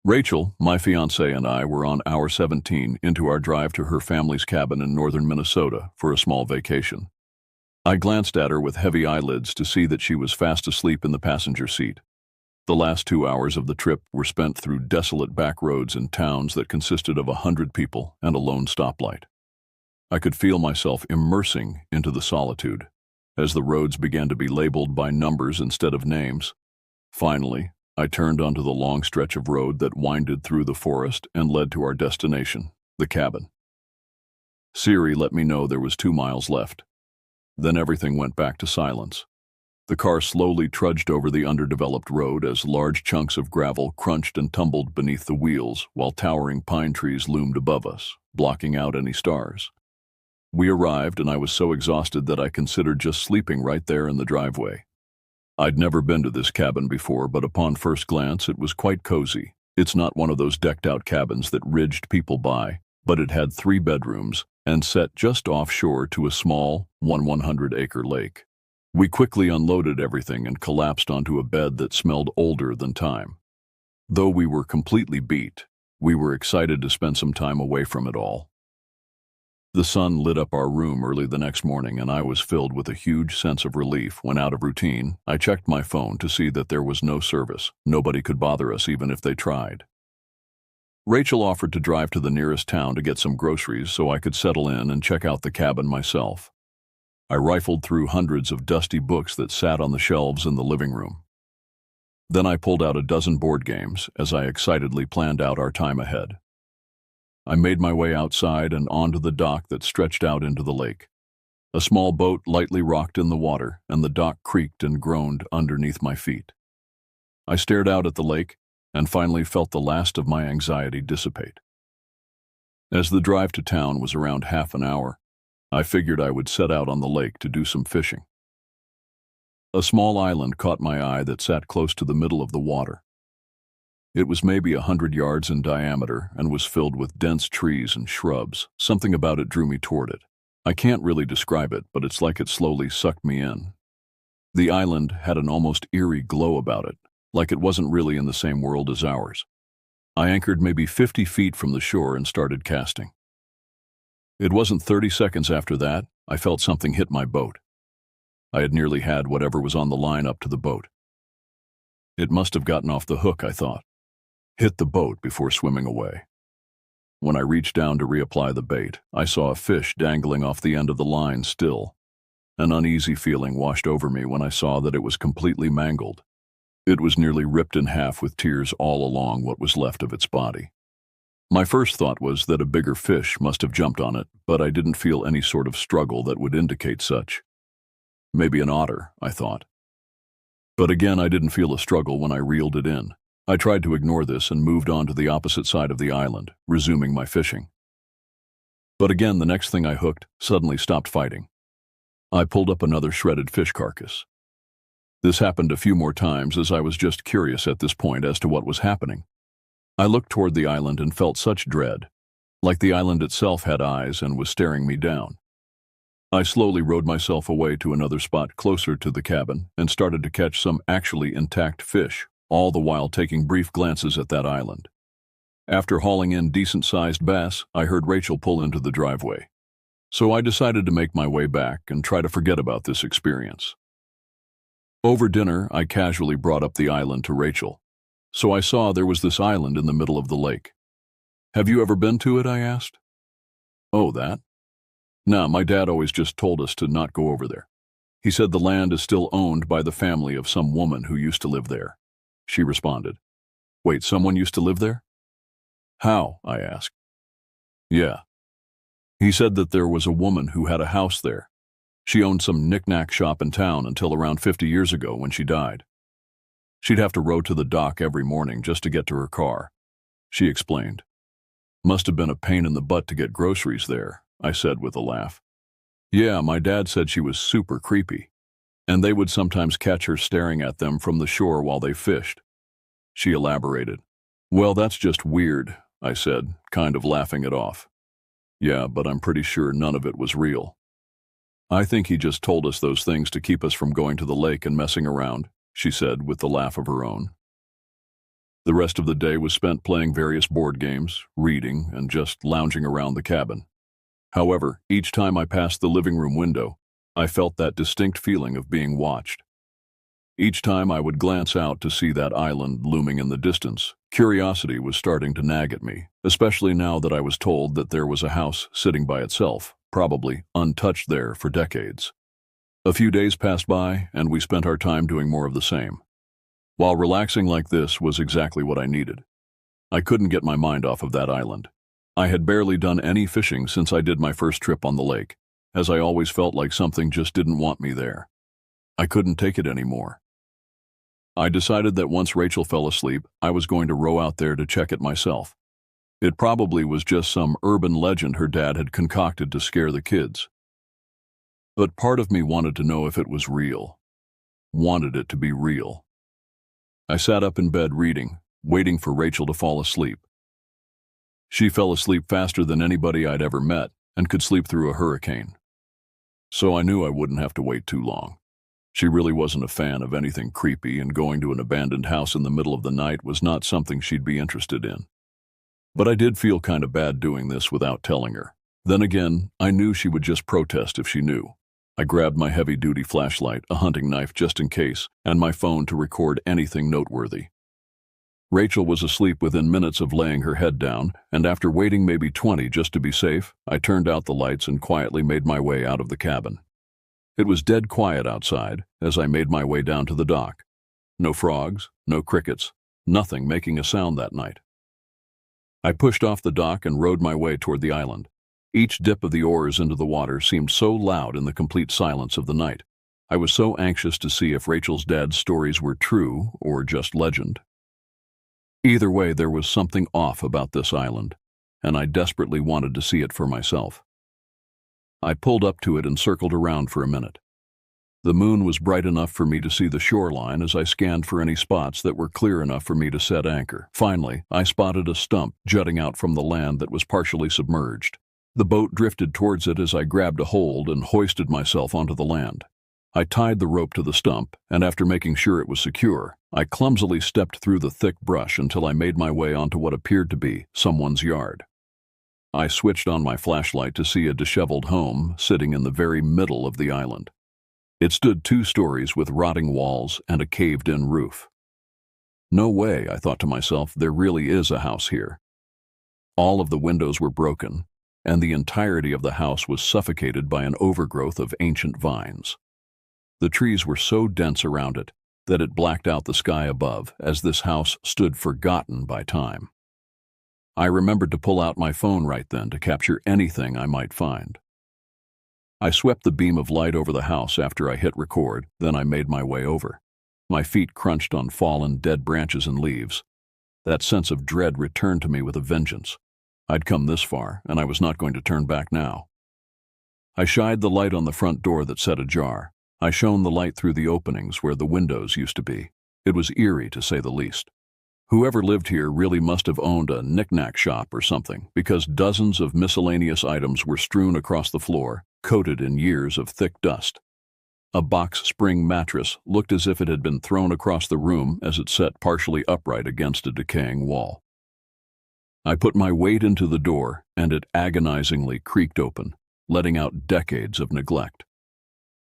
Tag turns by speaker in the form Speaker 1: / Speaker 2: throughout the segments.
Speaker 1: Rachel, my fiancée, and I were on hour 17 into our drive to her family's cabin in northern Minnesota for a small vacation. I glanced at her with heavy eyelids to see that she was fast asleep in the passenger seat. The last 2 hours of the trip were spent through desolate back roads in towns that consisted of 100 people and a lone stoplight. I could feel myself immersing into the solitude as the roads began to be labeled by numbers instead of names. Finally, I turned onto the long stretch of road that winded through the forest and led to our destination, the cabin. Siri let me know there was 2 miles left. Then everything went back to silence. The car slowly trudged over the underdeveloped road as large chunks of gravel crunched and tumbled beneath the wheels while towering pine trees loomed above us, blocking out any stars. We arrived and I was so exhausted that I considered just sleeping right there in the driveway. I'd never been to this cabin before, but upon first glance it was quite cozy. It's not one of those decked-out cabins that ridged people by, but it had 3 bedrooms and set just offshore to a small 100-acre lake. We quickly unloaded everything and collapsed onto a bed that smelled older than time. Though we were completely beat, we were excited to spend some time away from it all. The sun lit up our room early the next morning, and I was filled with a huge sense of relief when, out of routine, I checked my phone to see that there was no service. Nobody could bother us even if they tried. Rachel offered to drive to the nearest town to get some groceries so I could settle in and check out the cabin myself. I rifled through hundreds of dusty books that sat on the shelves in the living room. Then I pulled out a dozen board games as I excitedly planned out our time ahead. I made my way outside and onto the dock that stretched out into the lake. A small boat lightly rocked in the water, and the dock creaked and groaned underneath my feet. I stared out at the lake and finally felt the last of my anxiety dissipate. As the drive to town was around half an hour, I figured I would set out on the lake to do some fishing. A small island caught my eye that sat close to the middle of the water. It was maybe 100 yards in diameter and was filled with dense trees and shrubs. Something about it drew me toward it. I can't really describe it, but it's like it slowly sucked me in. The island had an almost eerie glow about it, like it wasn't really in the same world as ours. I anchored maybe 50 feet from the shore and started casting. It wasn't 30 seconds after that, I felt something hit my boat. I had nearly had whatever was on the line up to the boat. It must have gotten off the hook, I thought. Hit the boat before swimming away. When I reached down to reapply the bait, I saw a fish dangling off the end of the line still. An uneasy feeling washed over me when I saw that it was completely mangled. It was nearly ripped in half with tears all along what was left of its body. My first thought was that a bigger fish must have jumped on it, but I didn't feel any sort of struggle that would indicate such. Maybe an otter, I thought. But again, I didn't feel a struggle when I reeled it in. I tried to ignore this and moved on to the opposite side of the island, resuming my fishing. But again, the next thing I hooked suddenly stopped fighting. I pulled up another shredded fish carcass. This happened a few more times as I was just curious at this point as to what was happening. I looked toward the island and felt such dread, like the island itself had eyes and was staring me down. I slowly rowed myself away to another spot closer to the cabin and started to catch some actually intact fish, all the while taking brief glances at that island. After hauling in decent-sized bass, I heard Rachel pull into the driveway. So I decided to make my way back and try to forget about this experience. Over dinner, I casually brought up the island to Rachel. So I saw there was this island in the middle of the lake. "Have you ever been to it?" I asked. "Oh, that? Nah, my dad always just told us to not go over there. He said the land is still owned by the family of some woman who used to live there," she responded. "Wait, someone used to live there?" "How?" I asked. "Yeah. He said that there was a woman who had a house there. She owned some knick-knack shop in town until around 50 years ago when she died. She'd have to row to the dock every morning just to get to her car," she explained. "Must have been a pain in the butt to get groceries there," I said with a laugh. "Yeah, my dad said she was super creepy, and they would sometimes catch her staring at them from the shore while they fished," she elaborated. "Well, that's just weird," I said, kind of laughing it off. "Yeah, but I'm pretty sure none of it was real. I think he just told us those things to keep us from going to the lake and messing around," she said with the laugh of her own. The rest of the day was spent playing various board games, reading, and just lounging around the cabin. However, each time I passed the living room window, I felt that distinct feeling of being watched. Each time I would glance out to see that island looming in the distance, curiosity was starting to nag at me, especially now that I was told that there was a house sitting by itself, probably untouched there for decades. A few days passed by, and we spent our time doing more of the same. While relaxing like this was exactly what I needed. I couldn't get my mind off of that island. I had barely done any fishing since I did my first trip on the lake, as I always felt like something just didn't want me there. I couldn't take it anymore. I decided that once Rachel fell asleep, I was going to row out there to check it myself. It probably was just some urban legend her dad had concocted to scare the kids. But part of me wanted to know if it was real. Wanted it to be real. I sat up in bed reading, waiting for Rachel to fall asleep. She fell asleep faster than anybody I'd ever met and could sleep through a hurricane. So I knew I wouldn't have to wait too long. She really wasn't a fan of anything creepy, and going to an abandoned house in the middle of the night was not something she'd be interested in. But I did feel kind of bad doing this without telling her. Then again, I knew she would just protest if she knew. I grabbed my heavy-duty flashlight, a hunting knife just in case, and my phone to record anything noteworthy. Rachel was asleep within minutes of laying her head down, and after waiting maybe 20 just to be safe, I turned out the lights and quietly made my way out of the cabin. It was dead quiet outside as I made my way down to the dock. No frogs, no crickets, nothing making a sound that night. I pushed off the dock and rowed my way toward the island. Each dip of the oars into the water seemed so loud in the complete silence of the night. I was so anxious to see if Rachel's dad's stories were true or just legend. Either way, there was something off about this island, and I desperately wanted to see it for myself. I pulled up to it and circled around for a minute. The moon was bright enough for me to see the shoreline as I scanned for any spots that were clear enough for me to set anchor. Finally, I spotted a stump jutting out from the land that was partially submerged. The boat drifted towards it as I grabbed a hold and hoisted myself onto the land. I tied the rope to the stump, and after making sure it was secure, I clumsily stepped through the thick brush until I made my way onto what appeared to be someone's yard. I switched on my flashlight to see a disheveled home sitting in the very middle of the island. It stood 2 stories with rotting walls and a caved-in roof. No way, I thought to myself, there really is a house here. All of the windows were broken, and the entirety of the house was suffocated by an overgrowth of ancient vines. The trees were so dense around it that it blacked out the sky above as this house stood forgotten by time. I remembered to pull out my phone right then to capture anything I might find. I swept the beam of light over the house after I hit record, then I made my way over. My feet crunched on fallen, dead branches and leaves. That sense of dread returned to me with a vengeance. I'd come this far, and I was not going to turn back now. I shined the light on the front door that sat ajar. I shone the light through the openings where the windows used to be. It was eerie, to say the least. Whoever lived here really must have owned a knick-knack shop or something, because dozens of miscellaneous items were strewn across the floor, coated in years of thick dust. A box spring mattress looked as if it had been thrown across the room as it sat partially upright against a decaying wall. I put my weight into the door, and it agonizingly creaked open, letting out decades of neglect.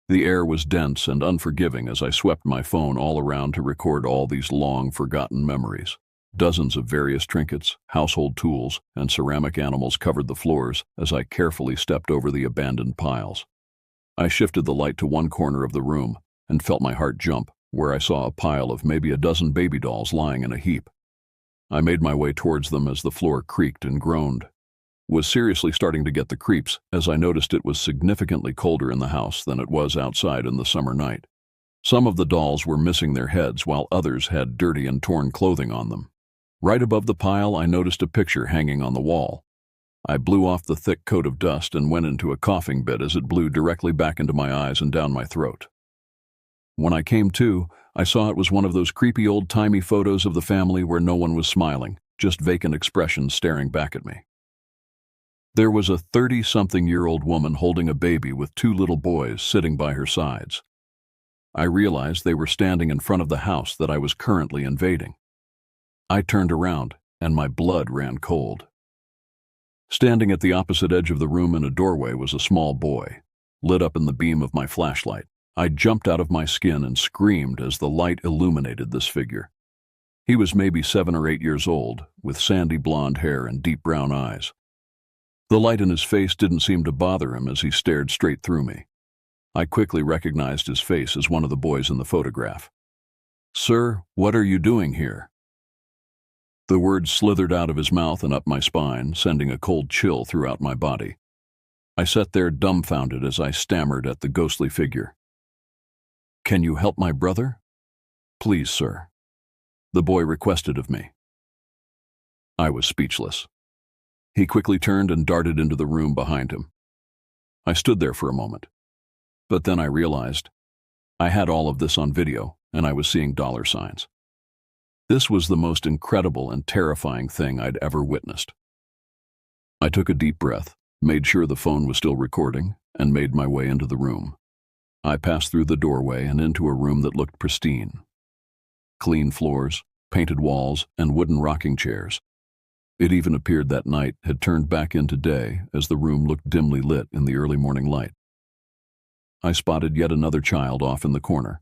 Speaker 1: The air was dense and unforgiving as I swept my phone all around to record all these long forgotten memories. Dozens of various trinkets, household tools, and ceramic animals covered the floors as I carefully stepped over the abandoned piles. I shifted the light to one corner of the room and felt my heart jump, where I saw a pile of maybe a dozen baby dolls lying in a heap. I made my way towards them as the floor creaked and groaned. Was seriously starting to get the creeps as I noticed it was significantly colder in the house than it was outside in the summer night. Some of the dolls were missing their heads while others had dirty and torn clothing on them. Right above the pile, I noticed a picture hanging on the wall. I blew off the thick coat of dust and went into a coughing fit as it blew directly back into my eyes and down my throat. When I came to, I saw it was one of those creepy old-timey photos of the family where no one was smiling, just vacant expressions staring back at me. There was a 30-something-year-old woman holding a baby with 2 little boys sitting by her sides. I realized they were standing in front of the house that I was currently invading. I turned around, and my blood ran cold. Standing at the opposite edge of the room in a doorway was a small boy, lit up in the beam of my flashlight. I jumped out of my skin and screamed as the light illuminated this figure. He was maybe 7 or 8 years old, with sandy blonde hair and deep brown eyes. The light in his face didn't seem to bother him as he stared straight through me. I quickly recognized his face as one of the boys in the photograph. "Sir, what are you doing here?" The words slithered out of his mouth and up my spine, sending a cold chill throughout my body. I sat there dumbfounded as I stammered at the ghostly figure. "Can you help my brother?" "Please, sir," the boy requested of me. I was speechless. He quickly turned and darted into the room behind him. I stood there for a moment, but then I realized I had all of this on video and I was seeing dollar signs. This was the most incredible and terrifying thing I'd ever witnessed. I took a deep breath, made sure the phone was still recording, and made my way into the room. I passed through the doorway and into a room that looked pristine. Clean floors, painted walls, and wooden rocking chairs. It even appeared that night had turned back into day as the room looked dimly lit in the early morning light. I spotted yet another child off in the corner,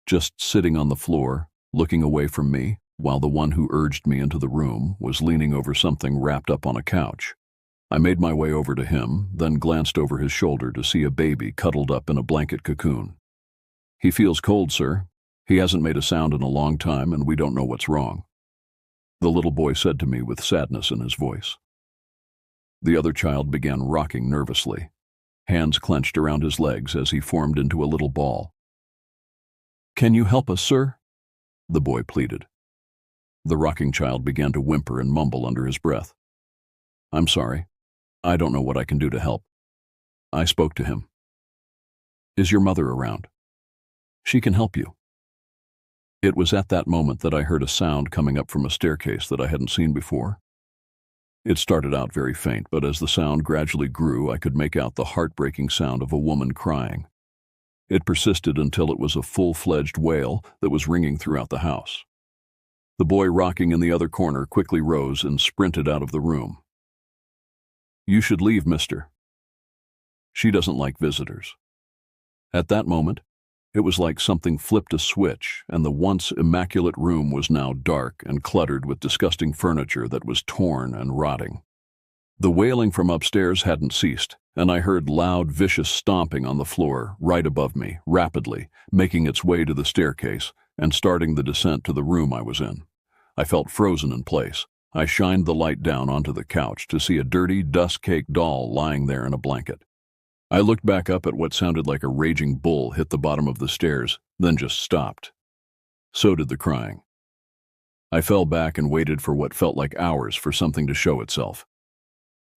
Speaker 1: just sitting on the floor, looking away from me, while the one who urged me into the room was leaning over something wrapped up on a couch. I made my way over to him, then glanced over his shoulder to see a baby cuddled up in a blanket cocoon. "He feels cold, sir. He hasn't made a sound in a long time, and we don't know what's wrong," the little boy said to me with sadness in his voice. The other child began rocking nervously, hands clenched around his legs as he formed into a little ball. "Can you help us, sir?" the boy pleaded. The rocking child began to whimper and mumble under his breath. "I'm sorry. I don't know what I can do to help." I spoke to him. "Is your mother around? She can help you." It was at that moment that I heard a sound coming up from a staircase that I hadn't seen before. It started out very faint, but as the sound gradually grew, I could make out the heartbreaking sound of a woman crying. It persisted until it was a full-fledged wail that was ringing throughout the house. The boy rocking in the other corner quickly rose and sprinted out of the room. "You should leave, mister. She doesn't like visitors." At that moment, it was like something flipped a switch, and the once immaculate room was now dark and cluttered with disgusting furniture that was torn and rotting. The wailing from upstairs hadn't ceased, and I heard loud, vicious stomping on the floor right above me, rapidly, making its way to the staircase and starting the descent to the room I was in. I felt frozen in place. I shined the light down onto the couch to see a dirty, dust-caked doll lying there in a blanket. I looked back up at what sounded like a raging bull hit the bottom of the stairs, then just stopped. So did the crying. I fell back and waited for what felt like hours for something to show itself.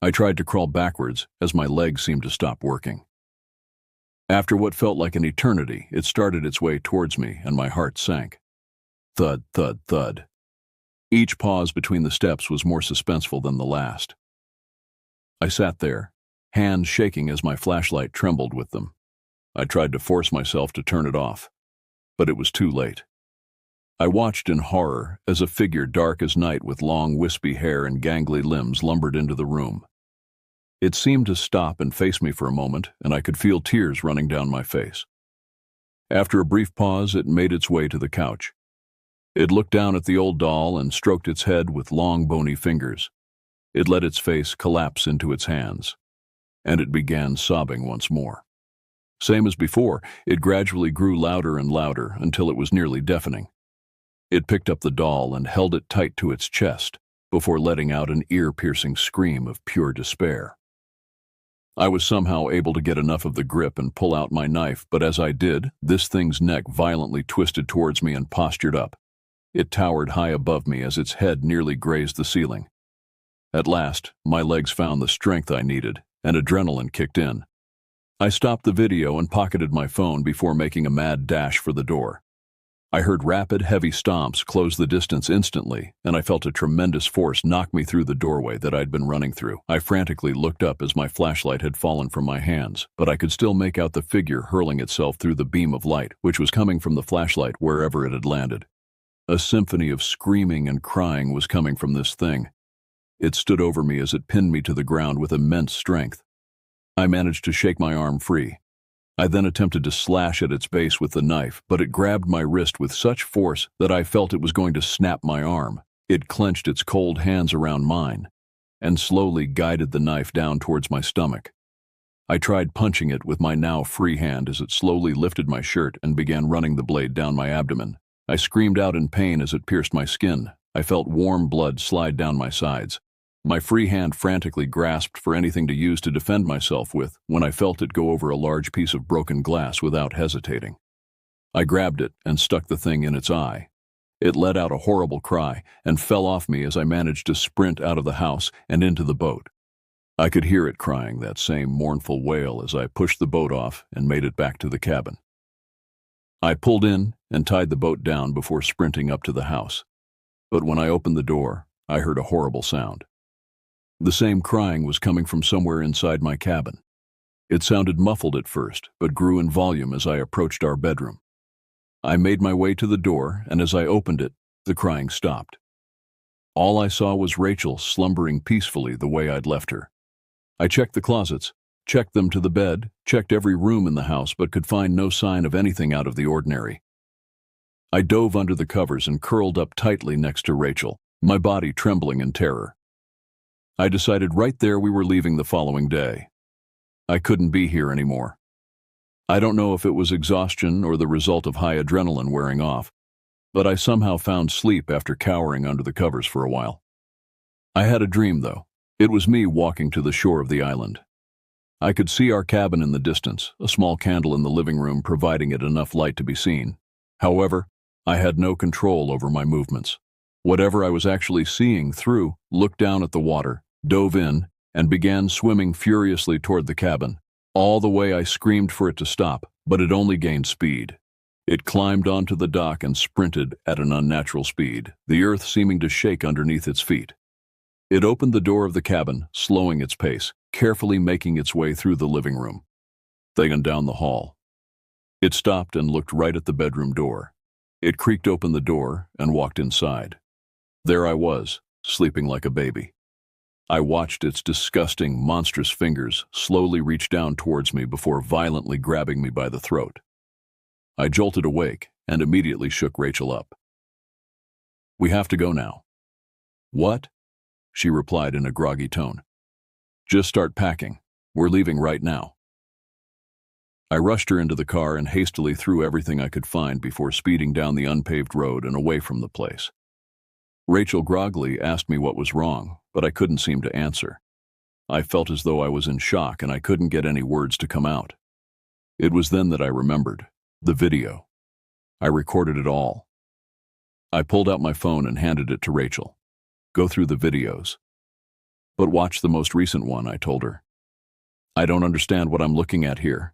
Speaker 1: I tried to crawl backwards as my legs seemed to stop working. After what felt like an eternity, it started its way towards me and my heart sank. Thud, thud, thud. Each pause between the steps was more suspenseful than the last. I sat there, hands shaking as my flashlight trembled with them. I tried to force myself to turn it off, but it was too late. I watched in horror as a figure dark as night with long wispy hair and gangly limbs lumbered into the room. It seemed to stop and face me for a moment, and I could feel tears running down my face. After a brief pause, it made its way to the couch. It looked down at the old doll and stroked its head with long, bony fingers. It let its face collapse into its hands, and it began sobbing once more. Same as before, it gradually grew louder and louder until it was nearly deafening. It picked up the doll and held it tight to its chest before letting out an ear-piercing scream of pure despair. I was somehow able to get enough of the grip and pull out my knife, but as I did, this thing's neck violently twisted towards me and postured up. It towered high above me as its head nearly grazed the ceiling. At last, my legs found the strength I needed, and adrenaline kicked in. I stopped the video and pocketed my phone before making a mad dash for the door. I heard rapid, heavy stomps close the distance instantly, and I felt a tremendous force knock me through the doorway that I'd been running through. I frantically looked up as my flashlight had fallen from my hands, but I could still make out the figure hurling itself through the beam of light, which was coming from the flashlight wherever it had landed. A symphony of screaming and crying was coming from this thing. It stood over me as it pinned me to the ground with immense strength. I managed to shake my arm free. I then attempted to slash at its base with the knife, but it grabbed my wrist with such force that I felt it was going to snap my arm. It clenched its cold hands around mine and slowly guided the knife down towards my stomach. I tried punching it with my now free hand as it slowly lifted my shirt and began running the blade down my abdomen. I screamed out in pain as it pierced my skin. I felt warm blood slide down my sides. My free hand frantically grasped for anything to use to defend myself with when I felt it go over a large piece of broken glass without hesitating. I grabbed it and stuck the thing in its eye. It let out a horrible cry and fell off me as I managed to sprint out of the house and into the boat. I could hear it crying that same mournful wail as I pushed the boat off and made it back to the cabin. I pulled in and tied the boat down before sprinting up to the house. But when I opened the door, I heard a horrible sound. The same crying was coming from somewhere inside my cabin. It sounded muffled at first, but grew in volume as I approached our bedroom. I made my way to the door, and as I opened it, the crying stopped. All I saw was Rachel slumbering peacefully the way I'd left her. I checked the closets, checked them to the bed, checked every room in the house, but could find no sign of anything out of the ordinary. I dove under the covers and curled up tightly next to Rachel, my body trembling in terror. I decided right there we were leaving the following day. I couldn't be here anymore. I don't know if it was exhaustion or the result of high adrenaline wearing off, but I somehow found sleep after cowering under the covers for a while. I had a dream, though. It was me walking to the shore of the island. I could see our cabin in the distance, a small candle in the living room providing it enough light to be seen. However, I had no control over my movements. Whatever I was actually seeing through looked down at the water, dove in, and began swimming furiously toward the cabin. All the way I screamed for it to stop, but it only gained speed. It climbed onto the dock and sprinted at an unnatural speed, the earth seeming to shake underneath its feet. It opened the door of the cabin, slowing its pace, carefully making its way through the living room, then down the hall. It stopped and looked right at the bedroom door. It creaked open the door and walked inside. There I was, sleeping like a baby. I watched its disgusting, monstrous fingers slowly reach down towards me before violently grabbing me by the throat. I jolted awake and immediately shook Rachel up. "We have to go now." "What?" she replied in a groggy tone. "Just start packing. We're leaving right now." I rushed her into the car and hastily threw everything I could find before speeding down the unpaved road and away from the place. Rachel groggily asked me what was wrong, but I couldn't seem to answer. I felt as though I was in shock and I couldn't get any words to come out. It was then that I remembered. The video. I recorded it all. I pulled out my phone and handed it to Rachel. "Go through the videos. But watch the most recent one," I told her. "I don't understand what I'm looking at here,"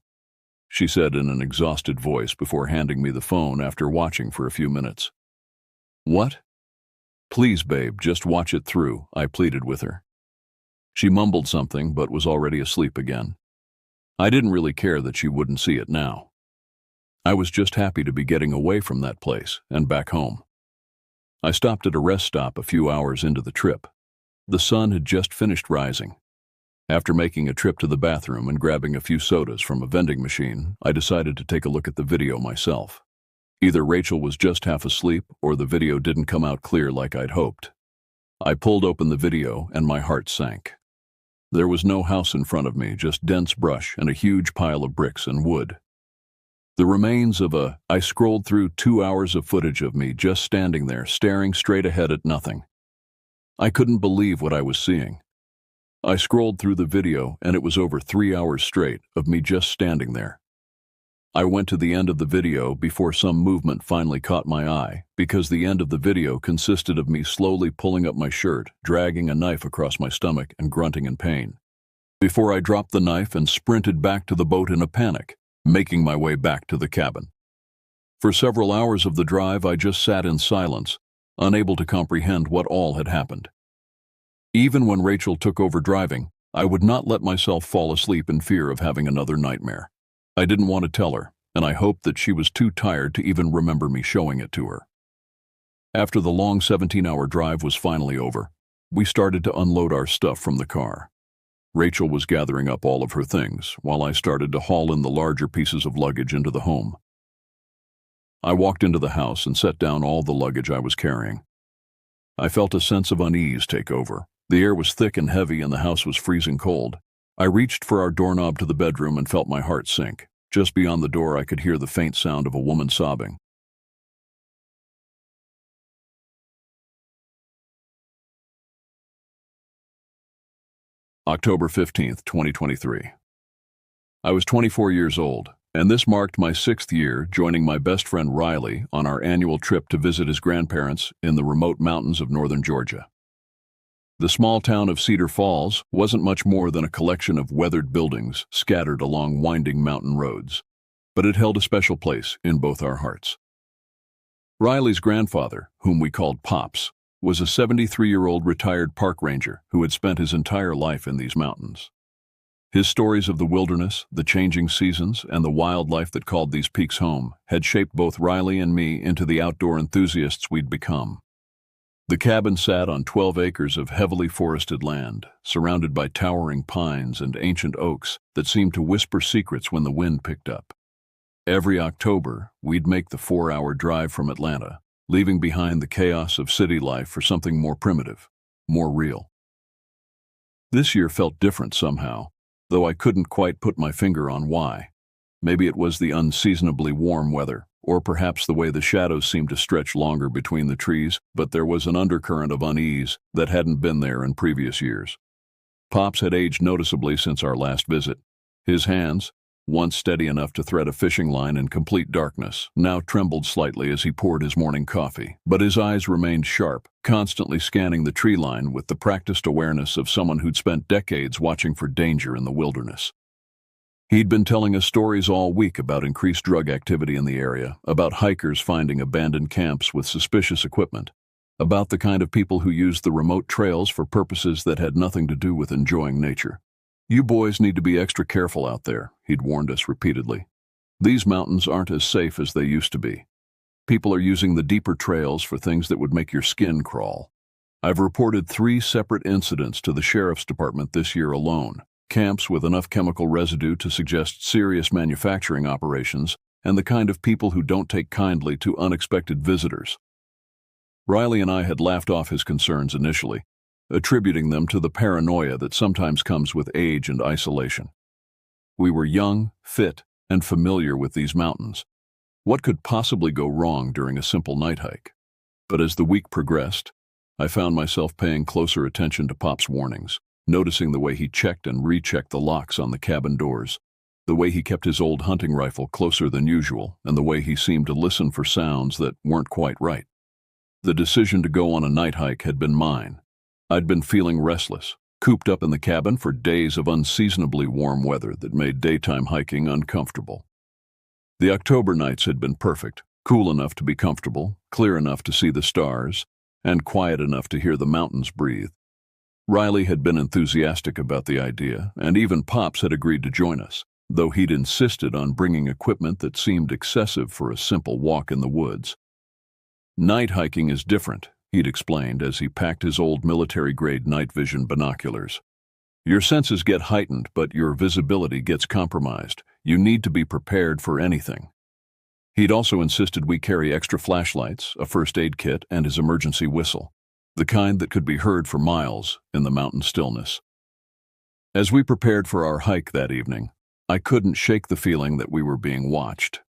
Speaker 1: she said in an exhausted voice before handing me the phone after watching for a few minutes. "What?" "Please, babe, just watch it through," I pleaded with her. She mumbled something but was already asleep again. I didn't really care that she wouldn't see it now. I was just happy to be getting away from that place and back home. I stopped at a rest stop a few hours into the trip. The sun had just finished rising. After making a trip to the bathroom and grabbing a few sodas from a vending machine, I decided to take a look at the video myself. Either Rachel was just half asleep or the video didn't come out clear like I'd hoped. I pulled open the video and my heart sank. There was no house in front of me, just dense brush and a huge pile of bricks and wood. The remains of I scrolled through 2 hours of footage of me just standing there, staring straight ahead at nothing. I couldn't believe what I was seeing. I scrolled through the video and it was over 3 hours straight of me just standing there. I went to the end of the video before some movement finally caught my eye, because the end of the video consisted of me slowly pulling up my shirt, dragging a knife across my stomach and grunting in pain. Before I dropped the knife and sprinted back to the boat in a panic, making my way back to the cabin. For several hours of the drive, I just sat in silence, unable to comprehend what all had happened. Even when Rachel took over driving, I would not let myself fall asleep in fear of having another nightmare. I didn't want to tell her, and I hoped that she was too tired to even remember me showing it to her. After the long 17-hour drive was finally over, we started to unload our stuff from the car. Rachel was gathering up all of her things, while I started to haul in the larger pieces of luggage into the home. I walked into the house and set down all the luggage I was carrying. I felt a sense of unease take over. The air was thick and heavy and the house was freezing cold. I reached for our doorknob to the bedroom and felt my heart sink. Just beyond the door, I could hear the faint sound of a woman sobbing. October 15th, 2023. I was 24 years old, and this marked my 6th year joining my best friend Riley on our annual trip to visit his grandparents in the remote mountains of northern Georgia. The small town of Cedar Falls wasn't much more than a collection of weathered buildings scattered along winding mountain roads, but it held a special place in both our hearts. Riley's grandfather, whom we called Pops, was a 73-year-old retired park ranger who had spent his entire life in these mountains. His stories of the wilderness, the changing seasons, and the wildlife that called these peaks home had shaped both Riley and me into the outdoor enthusiasts we'd become. The cabin sat on 12 acres of heavily forested land, surrounded by towering pines and ancient oaks that seemed to whisper secrets when the wind picked up. Every October, we'd make the 4-hour drive from Atlanta, leaving behind the chaos of city life for something more primitive, more real. This year felt different somehow, though I couldn't quite put my finger on why. Maybe it was the unseasonably warm weather, or perhaps the way the shadows seemed to stretch longer between the trees, but there was an undercurrent of unease that hadn't been there in previous years. Pops had aged noticeably since our last visit. His hands, once steady enough to thread a fishing line in complete darkness, now trembled slightly as he poured his morning coffee, but his eyes remained sharp, constantly scanning the tree line with the practiced awareness of someone who'd spent decades watching for danger in the wilderness. He'd been telling us stories all week about increased drug activity in the area, about hikers finding abandoned camps with suspicious equipment, about the kind of people who used the remote trails for purposes that had nothing to do with enjoying nature. "You boys need to be extra careful out there," he'd warned us repeatedly. "These mountains aren't as safe as they used to be. People are using the deeper trails for things that would make your skin crawl." I've reported 3 separate incidents to the sheriff's department this year alone. Camps with enough chemical residue to suggest serious manufacturing operations, and the kind of people who don't take kindly to unexpected visitors. Riley and I had laughed off his concerns initially, attributing them to the paranoia that sometimes comes with age and isolation. We were young, fit, and familiar with these mountains. What could possibly go wrong during a simple night hike? But as the week progressed, I found myself paying closer attention to Pop's warnings, noticing the way he checked and rechecked the locks on the cabin doors, the way he kept his old hunting rifle closer than usual, and the way he seemed to listen for sounds that weren't quite right. The decision to go on a night hike had been mine. I'd been feeling restless, cooped up in the cabin for days of unseasonably warm weather that made daytime hiking uncomfortable. The October nights had been perfect, cool enough to be comfortable, clear enough to see the stars, and quiet enough to hear the mountains breathe. Riley had been enthusiastic about the idea, and even Pops had agreed to join us, though he'd insisted on bringing equipment that seemed excessive for a simple walk in the woods. "Night hiking is different," he'd explained as he packed his old military-grade night vision binoculars. "Your senses get heightened, but your visibility gets compromised. You need to be prepared for anything." He'd also insisted we carry extra flashlights, a first aid kit, and his emergency whistle, the kind that could be heard for miles in the mountain stillness. As we prepared for our hike that evening, I couldn't shake the feeling that we were being watched.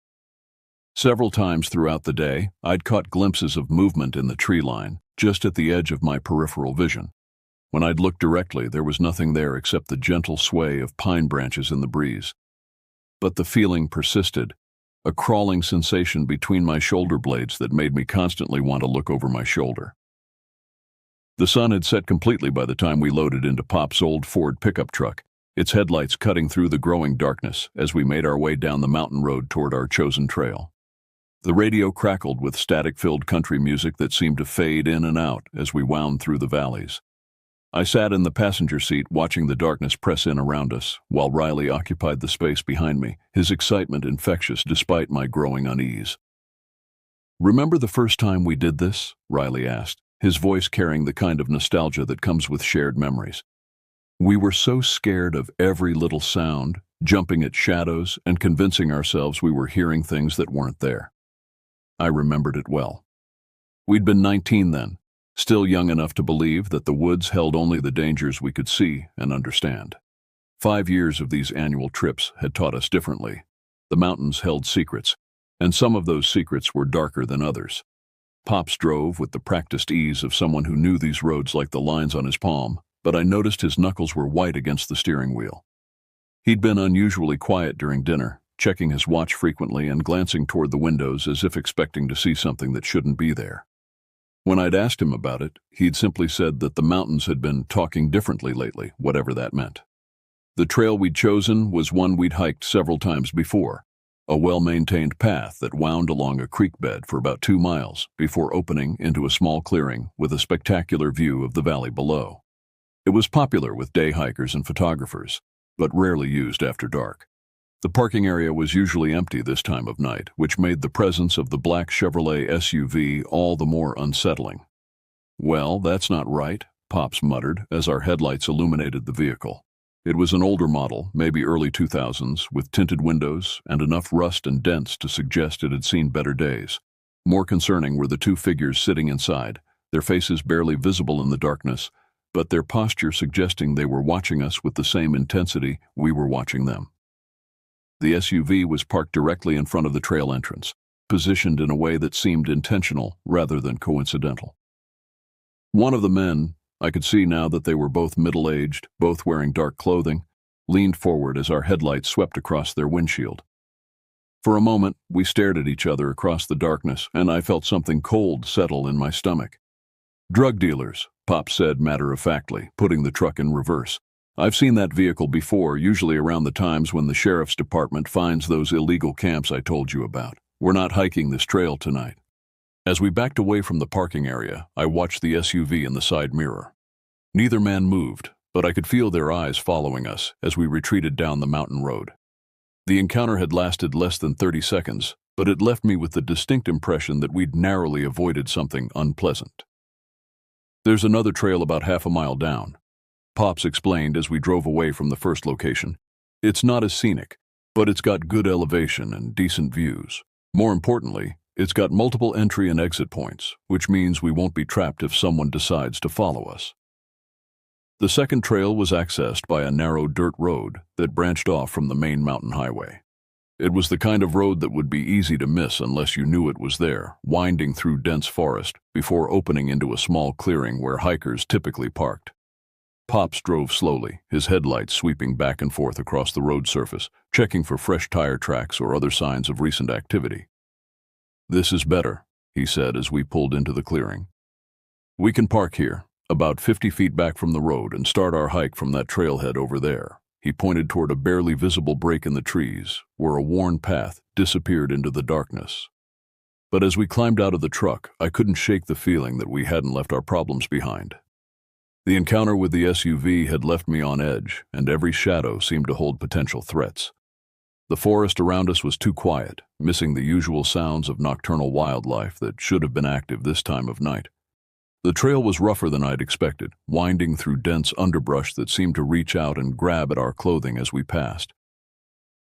Speaker 1: Several times throughout the day, I'd caught glimpses of movement in the tree line, just at the edge of my peripheral vision. When I'd looked directly, there was nothing there except the gentle sway of pine branches in the breeze. But the feeling persisted, a crawling sensation between my shoulder blades that made me constantly want to look over my shoulder. The sun had set completely by the time we loaded into Pop's old Ford pickup truck, its headlights cutting through the growing darkness as we made our way down the mountain road toward our chosen trail. The radio crackled with static-filled country music that seemed to fade in and out as we wound through the valleys. I sat in the passenger seat watching the darkness press in around us, while Riley occupied the space behind me, his excitement infectious despite my growing unease. Remember the first time we did this? Riley asked, his voice carrying the kind of nostalgia that comes with shared memories. We were so scared of every little sound, jumping at shadows and convincing ourselves we were hearing things that weren't there. I remembered it well. We'd been 19 then, still young enough to believe that the woods held only the dangers we could see and understand. 5 years of these annual trips had taught us differently. The mountains held secrets, and some of those secrets were darker than others. Pops drove with the practiced ease of someone who knew these roads like the lines on his palm, but I noticed his knuckles were white against the steering wheel. He'd been unusually quiet during dinner, checking his watch frequently and glancing toward the windows as if expecting to see something that shouldn't be there. When I'd asked him about it, he'd simply said that the mountains had been talking differently lately, whatever that meant. The trail we'd chosen was one we'd hiked several times before, a well-maintained path that wound along a creek bed for about 2 miles before opening into a small clearing with a spectacular view of the valley below. It was popular with day hikers and photographers, but rarely used after dark. The parking area was usually empty this time of night, which made the presence of the black Chevrolet SUV all the more unsettling. "Well, that's not right," Pops muttered as our headlights illuminated the vehicle. It was an older model, maybe early 2000s, with tinted windows and enough rust and dents to suggest it had seen better days. More concerning were the 2 figures sitting inside, their faces barely visible in the darkness, but their posture suggesting they were watching us with the same intensity we were watching them. The SUV was parked directly in front of the trail entrance, positioned in a way that seemed intentional rather than coincidental. One of the men, I could see now that they were both middle-aged, both wearing dark clothing, leaned forward as our headlights swept across their windshield. For a moment, we stared at each other across the darkness, and I felt something cold settle in my stomach. "Drug dealers," Pop said matter-of-factly, putting the truck in reverse. "I've seen that vehicle before, usually around the times when the sheriff's department finds those illegal camps I told you about. We're not hiking this trail tonight." As we backed away from the parking area, I watched the SUV in the side mirror. Neither man moved, but I could feel their eyes following us as we retreated down the mountain road. The encounter had lasted less than 30 seconds, but it left me with the distinct impression that we'd narrowly avoided something unpleasant. "There's another trail about half a mile down," Pops explained as we drove away from the first location. "It's not as scenic, but it's got good elevation and decent views. More importantly, it's got multiple entry and exit points, which means we won't be trapped if someone decides to follow us." The second trail was accessed by a narrow dirt road that branched off from the main mountain highway. It was the kind of road that would be easy to miss unless you knew it was there, winding through dense forest before opening into a small clearing where hikers typically parked. Pops drove slowly, his headlights sweeping back and forth across the road surface, checking for fresh tire tracks or other signs of recent activity. "This is better," he said as we pulled into the clearing. "We can park here, about 50 feet back from the road, and start our hike from that trailhead over there." He pointed toward a barely visible break in the trees, where a worn path disappeared into the darkness. But as we climbed out of the truck, I couldn't shake the feeling that we hadn't left our problems behind. The encounter with the SUV had left me on edge, and every shadow seemed to hold potential threats. The forest around us was too quiet, missing the usual sounds of nocturnal wildlife that should have been active this time of night. The trail was rougher than I'd expected, winding through dense underbrush that seemed to reach out and grab at our clothing as we passed.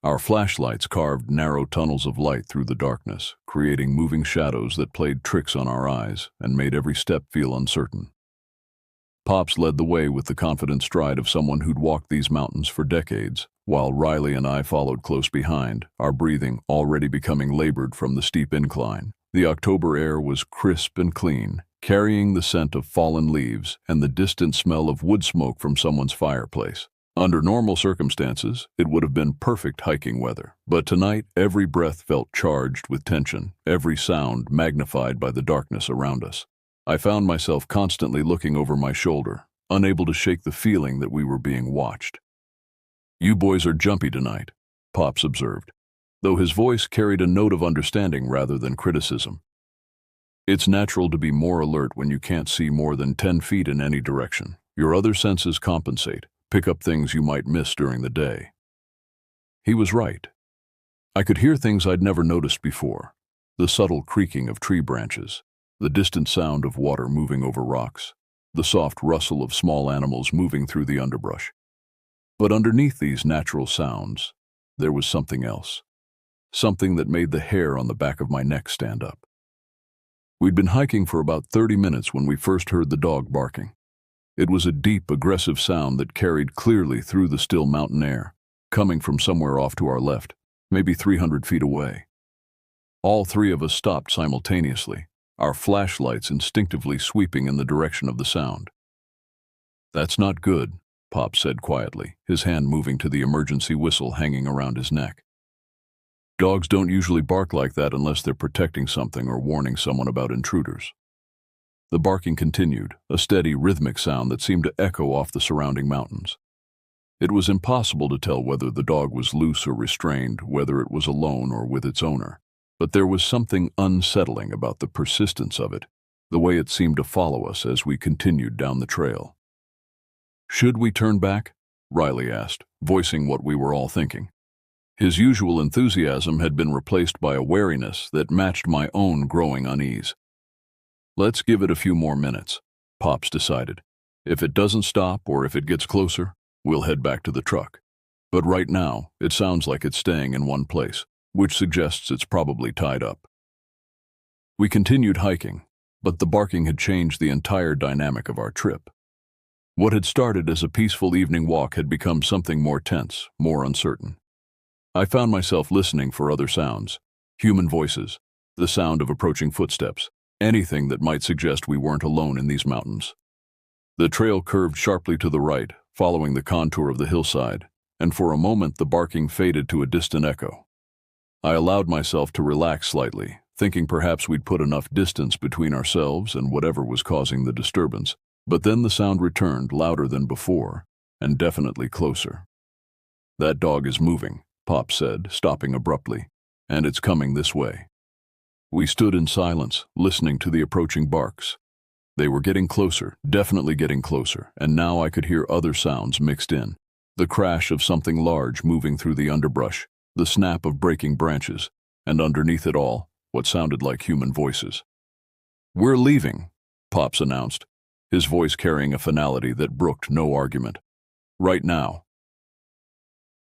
Speaker 1: Our flashlights carved narrow tunnels of light through the darkness, creating moving shadows that played tricks on our eyes and made every step feel uncertain. Pops led the way with the confident stride of someone who'd walked these mountains for decades, while Riley and I followed close behind, our breathing already becoming labored from the steep incline. The October air was crisp and clean, carrying the scent of fallen leaves and the distant smell of wood smoke from someone's fireplace. Under normal circumstances, it would have been perfect hiking weather, but tonight every breath felt charged with tension, every sound magnified by the darkness around us. I found myself constantly looking over my shoulder, unable to shake the feeling that we were being watched. "You boys are jumpy tonight," Pops observed, though his voice carried a note of understanding rather than criticism. "It's natural to be more alert when you can't see more than 10 feet in any direction. Your other senses compensate, pick up things you might miss during the day." He was right. I could hear things I'd never noticed before. The subtle creaking of tree branches, the distant sound of water moving over rocks, the soft rustle of small animals moving through the underbrush. But underneath these natural sounds, there was something else. Something that made the hair on the back of my neck stand up. We'd been hiking for about 30 minutes when we first heard the dog barking. It was a deep, aggressive sound that carried clearly through the still mountain air, coming from somewhere off to our left, maybe 300 feet away. All three of us stopped simultaneously, our flashlights instinctively sweeping in the direction of the sound. "That's not good," Pop said quietly, his hand moving to the emergency whistle hanging around his neck. "Dogs don't usually bark like that unless they're protecting something or warning someone about intruders." The barking continued, a steady, rhythmic sound that seemed to echo off the surrounding mountains. It was impossible to tell whether the dog was loose or restrained, whether it was alone or with its owner. But there was something unsettling about the persistence of it, the way it seemed to follow us as we continued down the trail. "Should we turn back?" Riley asked, voicing what we were all thinking. His usual enthusiasm had been replaced by a wariness that matched my own growing unease. "Let's give it a few more minutes," Pops decided. "If it doesn't stop or if it gets closer, we'll head back to the truck. But right now, it sounds like it's staying in one place, which suggests it's probably tied up." We continued hiking, but the barking had changed the entire dynamic of our trip. What had started as a peaceful evening walk had become something more tense, more uncertain. I found myself listening for other sounds, human voices, the sound of approaching footsteps, anything that might suggest we weren't alone in these mountains. The trail curved sharply to the right, following the contour of the hillside, and for a moment the barking faded to a distant echo. I allowed myself to relax slightly, thinking perhaps we'd put enough distance between ourselves and whatever was causing the disturbance, but then the sound returned, louder than before, and definitely closer. "That dog is moving," Pop said, stopping abruptly, "and it's coming this way." We stood in silence, listening to the approaching barks. They were getting closer, definitely getting closer, and now I could hear other sounds mixed in. The crash of something large moving through the underbrush, the snap of breaking branches, and underneath it all, what sounded like human voices. "We're leaving," Pops announced, his voice carrying a finality that brooked no argument. "Right now."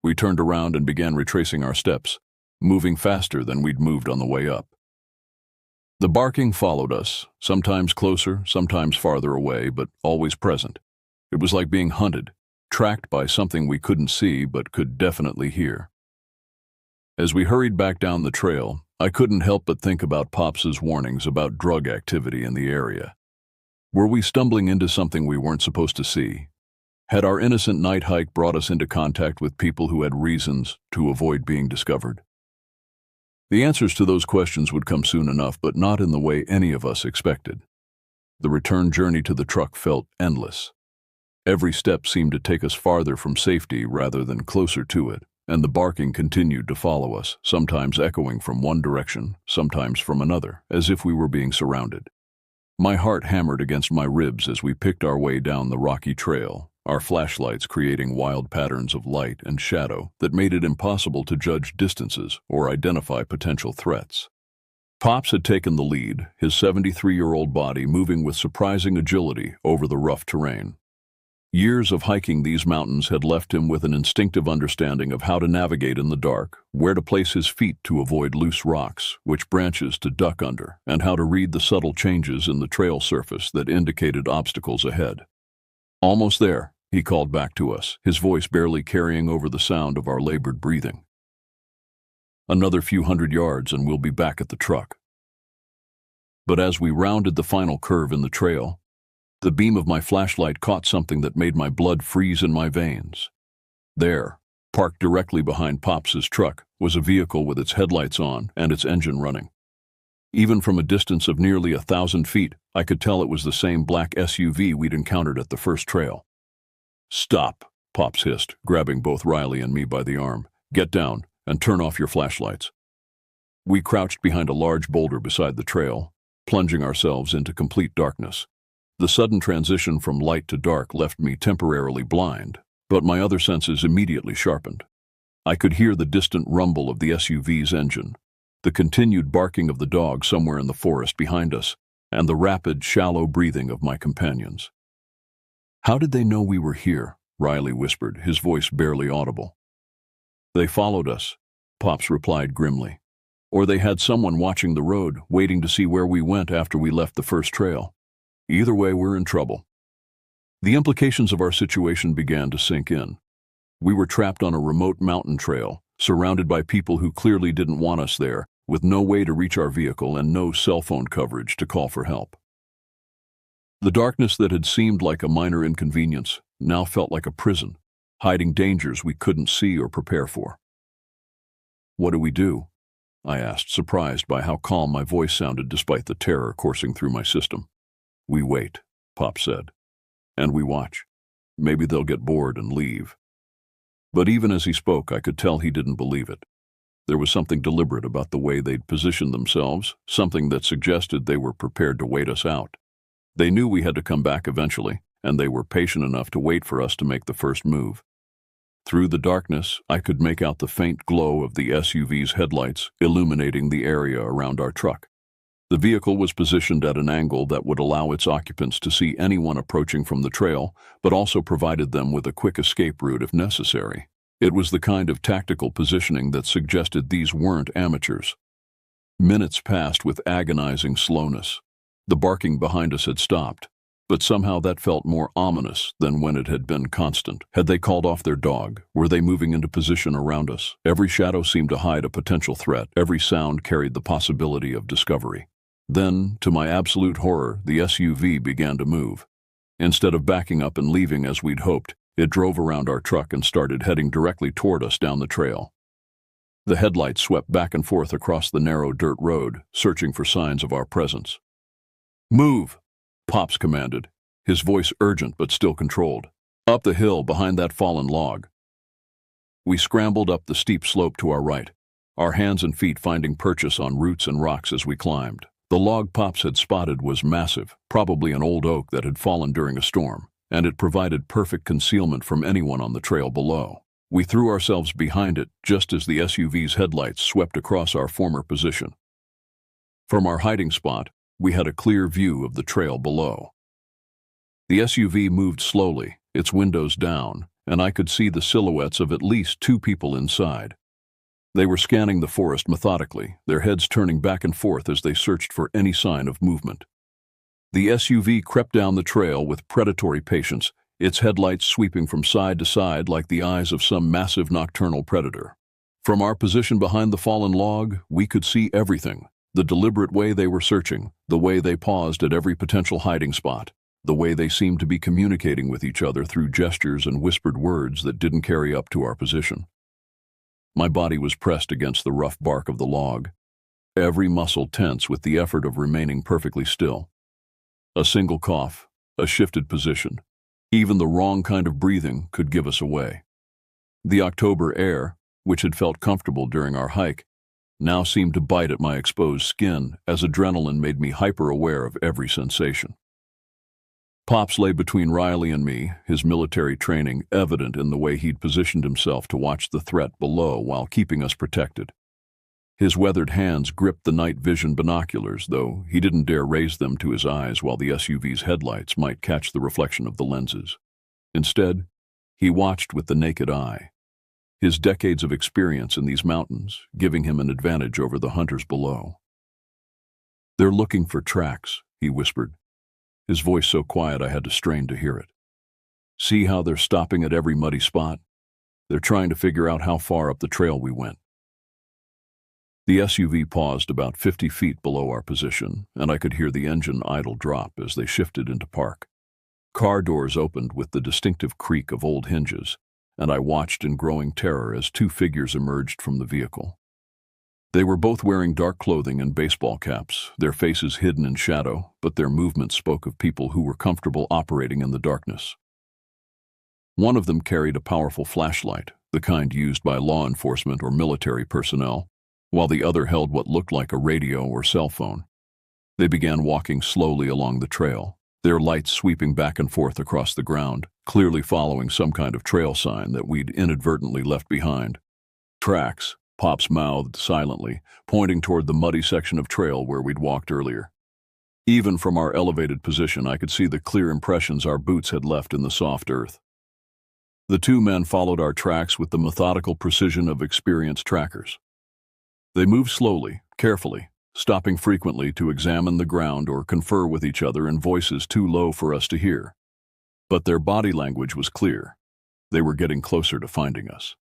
Speaker 1: We turned around and began retracing our steps, moving faster than we'd moved on the way up. The barking followed us, sometimes closer, sometimes farther away, but always present. It was like being hunted, tracked by something we couldn't see but could definitely hear. As we hurried back down the trail, I couldn't help but think about Pops's warnings about drug activity in the area. Were we stumbling into something we weren't supposed to see? Had our innocent night hike brought us into contact with people who had reasons to avoid being discovered? The answers to those questions would come soon enough, but not in the way any of us expected. The return journey to the truck felt endless. Every step seemed to take us farther from safety rather than closer to it, and the barking continued to follow us, sometimes echoing from one direction, sometimes from another, as if we were being surrounded. My heart hammered against my ribs as we picked our way down the rocky trail, our flashlights creating wild patterns of light and shadow that made it impossible to judge distances or identify potential threats. Pops had taken the lead, his 73-year-old body moving with surprising agility over the rough terrain. Years of hiking these mountains had left him with an instinctive understanding of how to navigate in the dark, where to place his feet to avoid loose rocks, which branches to duck under, and how to read the subtle changes in the trail surface that indicated obstacles ahead. "Almost there," he called back to us, his voice barely carrying over the sound of our labored breathing. "Another few hundred yards and we'll be back at the truck." But as we rounded the final curve in the trail, the beam of my flashlight caught something that made my blood freeze in my veins. There, parked directly behind Pops's truck, was a vehicle with its headlights on and its engine running. Even from a distance of nearly 1,000 feet, I could tell it was the same black SUV we'd encountered at the first trail. "Stop," Pops hissed, grabbing both Riley and me by the arm. "Get down and turn off your flashlights." We crouched behind a large boulder beside the trail, plunging ourselves into complete darkness. The sudden transition from light to dark left me temporarily blind, but my other senses immediately sharpened. I could hear the distant rumble of the SUV's engine, the continued barking of the dog somewhere in the forest behind us, and the rapid, shallow breathing of my companions. "How did they know we were here?" Riley whispered, his voice barely audible. "They followed us," Pops replied grimly. "Or they had someone watching the road, waiting to see where we went after we left the first trail. Either way, we're in trouble." The implications of our situation began to sink in. We were trapped on a remote mountain trail, surrounded by people who clearly didn't want us there, with no way to reach our vehicle and no cell phone coverage to call for help. The darkness that had seemed like a minor inconvenience now felt like a prison, hiding dangers we couldn't see or prepare for. "What do we do?" I asked, surprised by how calm my voice sounded despite the terror coursing through my system. "We wait," Pop said. "And we watch. Maybe they'll get bored and leave." But even as he spoke, I could tell he didn't believe it. There was something deliberate about the way they'd positioned themselves, something that suggested they were prepared to wait us out. They knew we had to come back eventually, and they were patient enough to wait for us to make the first move. Through the darkness, I could make out the faint glow of the SUV's headlights illuminating the area around our truck. The vehicle was positioned at an angle that would allow its occupants to see anyone approaching from the trail, but also provided them with a quick escape route if necessary. It was the kind of tactical positioning that suggested these weren't amateurs. Minutes passed with agonizing slowness. The barking behind us had stopped, but somehow that felt more ominous than when it had been constant. Had they called off their dog? Were they moving into position around us? Every shadow seemed to hide a potential threat. Every sound carried the possibility of discovery. Then, to my absolute horror, the SUV began to move. Instead of backing up and leaving as we'd hoped, it drove around our truck and started heading directly toward us down the trail. The headlights swept back and forth across the narrow dirt road, searching for signs of our presence. "Move!" Pops commanded, his voice urgent but still controlled. "Up the hill behind that fallen log." We scrambled up the steep slope to our right, our hands and feet finding purchase on roots and rocks as we climbed. The log Pops had spotted was massive, probably an old oak that had fallen during a storm, and it provided perfect concealment from anyone on the trail below. We threw ourselves behind it just as the SUV's headlights swept across our former position. From our hiding spot, we had a clear view of the trail below. The SUV moved slowly, its windows down, and I could see the silhouettes of at least 2 people inside. They were scanning the forest methodically, their heads turning back and forth as they searched for any sign of movement. The SUV crept down the trail with predatory patience, its headlights sweeping from side to side like the eyes of some massive nocturnal predator. From our position behind the fallen log, we could see everything: the deliberate way they were searching, the way they paused at every potential hiding spot, the way they seemed to be communicating with each other through gestures and whispered words that didn't carry up to our position. My body was pressed against the rough bark of the log, every muscle tense with the effort of remaining perfectly still. A single cough, a shifted position, even the wrong kind of breathing could give us away. The October air, which had felt comfortable during our hike, now seemed to bite at my exposed skin as adrenaline made me hyper-aware of every sensation. Pops lay between Riley and me, his military training evident in the way he'd positioned himself to watch the threat below while keeping us protected. His weathered hands gripped the night vision binoculars, though he didn't dare raise them to his eyes while the SUV's headlights might catch the reflection of the lenses. Instead, he watched with the naked eye, his decades of experience in these mountains giving him an advantage over the hunters below. "They're looking for tracks," he whispered, his voice so quiet I had to strain to hear it. "See how they're stopping at every muddy spot? They're trying to figure out how far up the trail we went." The SUV paused about 50 feet below our position, and I could hear the engine idle drop as they shifted into park. Car doors opened with the distinctive creak of old hinges, and I watched in growing terror as 2 figures emerged from the vehicle. They were both wearing dark clothing and baseball caps, their faces hidden in shadow, but their movements spoke of people who were comfortable operating in the darkness. One of them carried a powerful flashlight, the kind used by law enforcement or military personnel, while the other held what looked like a radio or cell phone. They began walking slowly along the trail, their lights sweeping back and forth across the ground, clearly following some kind of trail sign that we'd inadvertently left behind. "Tracks," Pops mouthed silently, pointing toward the muddy section of trail where we'd walked earlier. Even from our elevated position, I could see the clear impressions our boots had left in the soft earth. The two men followed our tracks with the methodical precision of experienced trackers. They moved slowly, carefully, stopping frequently to examine the ground or confer with each other in voices too low for us to hear. But their body language was clear. They were getting closer to finding us.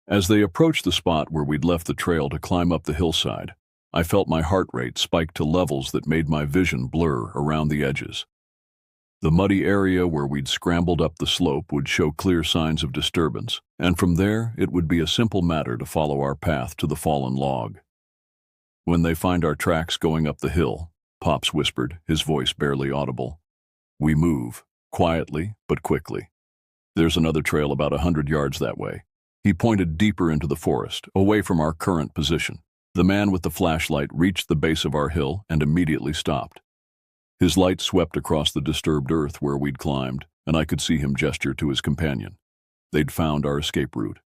Speaker 1: As they approached the spot where we'd left the trail to climb up the hillside, I felt my heart rate spike to levels that made my vision blur around the edges. The muddy area where we'd scrambled up the slope would show clear signs of disturbance, and from there it would be a simple matter to follow our path to the fallen log. When they find our tracks going up the hill, Pops whispered, his voice barely audible, "We move, quietly but quickly. There's another trail about 100 yards that way." He pointed deeper into the forest, away from our current position. The man with the flashlight reached the base of our hill and immediately stopped. His light swept across the disturbed earth where we'd climbed, and I could see him gesture to his companion. They'd found our escape route.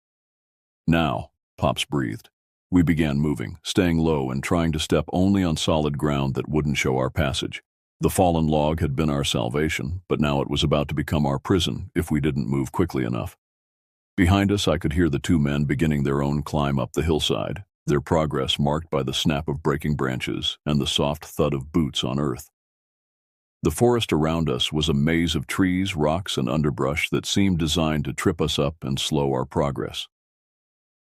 Speaker 1: "Now," Pops breathed. We began moving, staying low and trying to step only on solid ground that wouldn't show our passage. The fallen log had been our salvation, but now it was about to become our prison if we didn't move quickly enough. Behind us, I could hear the two men beginning their own climb up the hillside, their progress marked by the snap of breaking branches and the soft thud of boots on earth. The forest around us was a maze of trees, rocks, and underbrush that seemed designed to trip us up and slow our progress.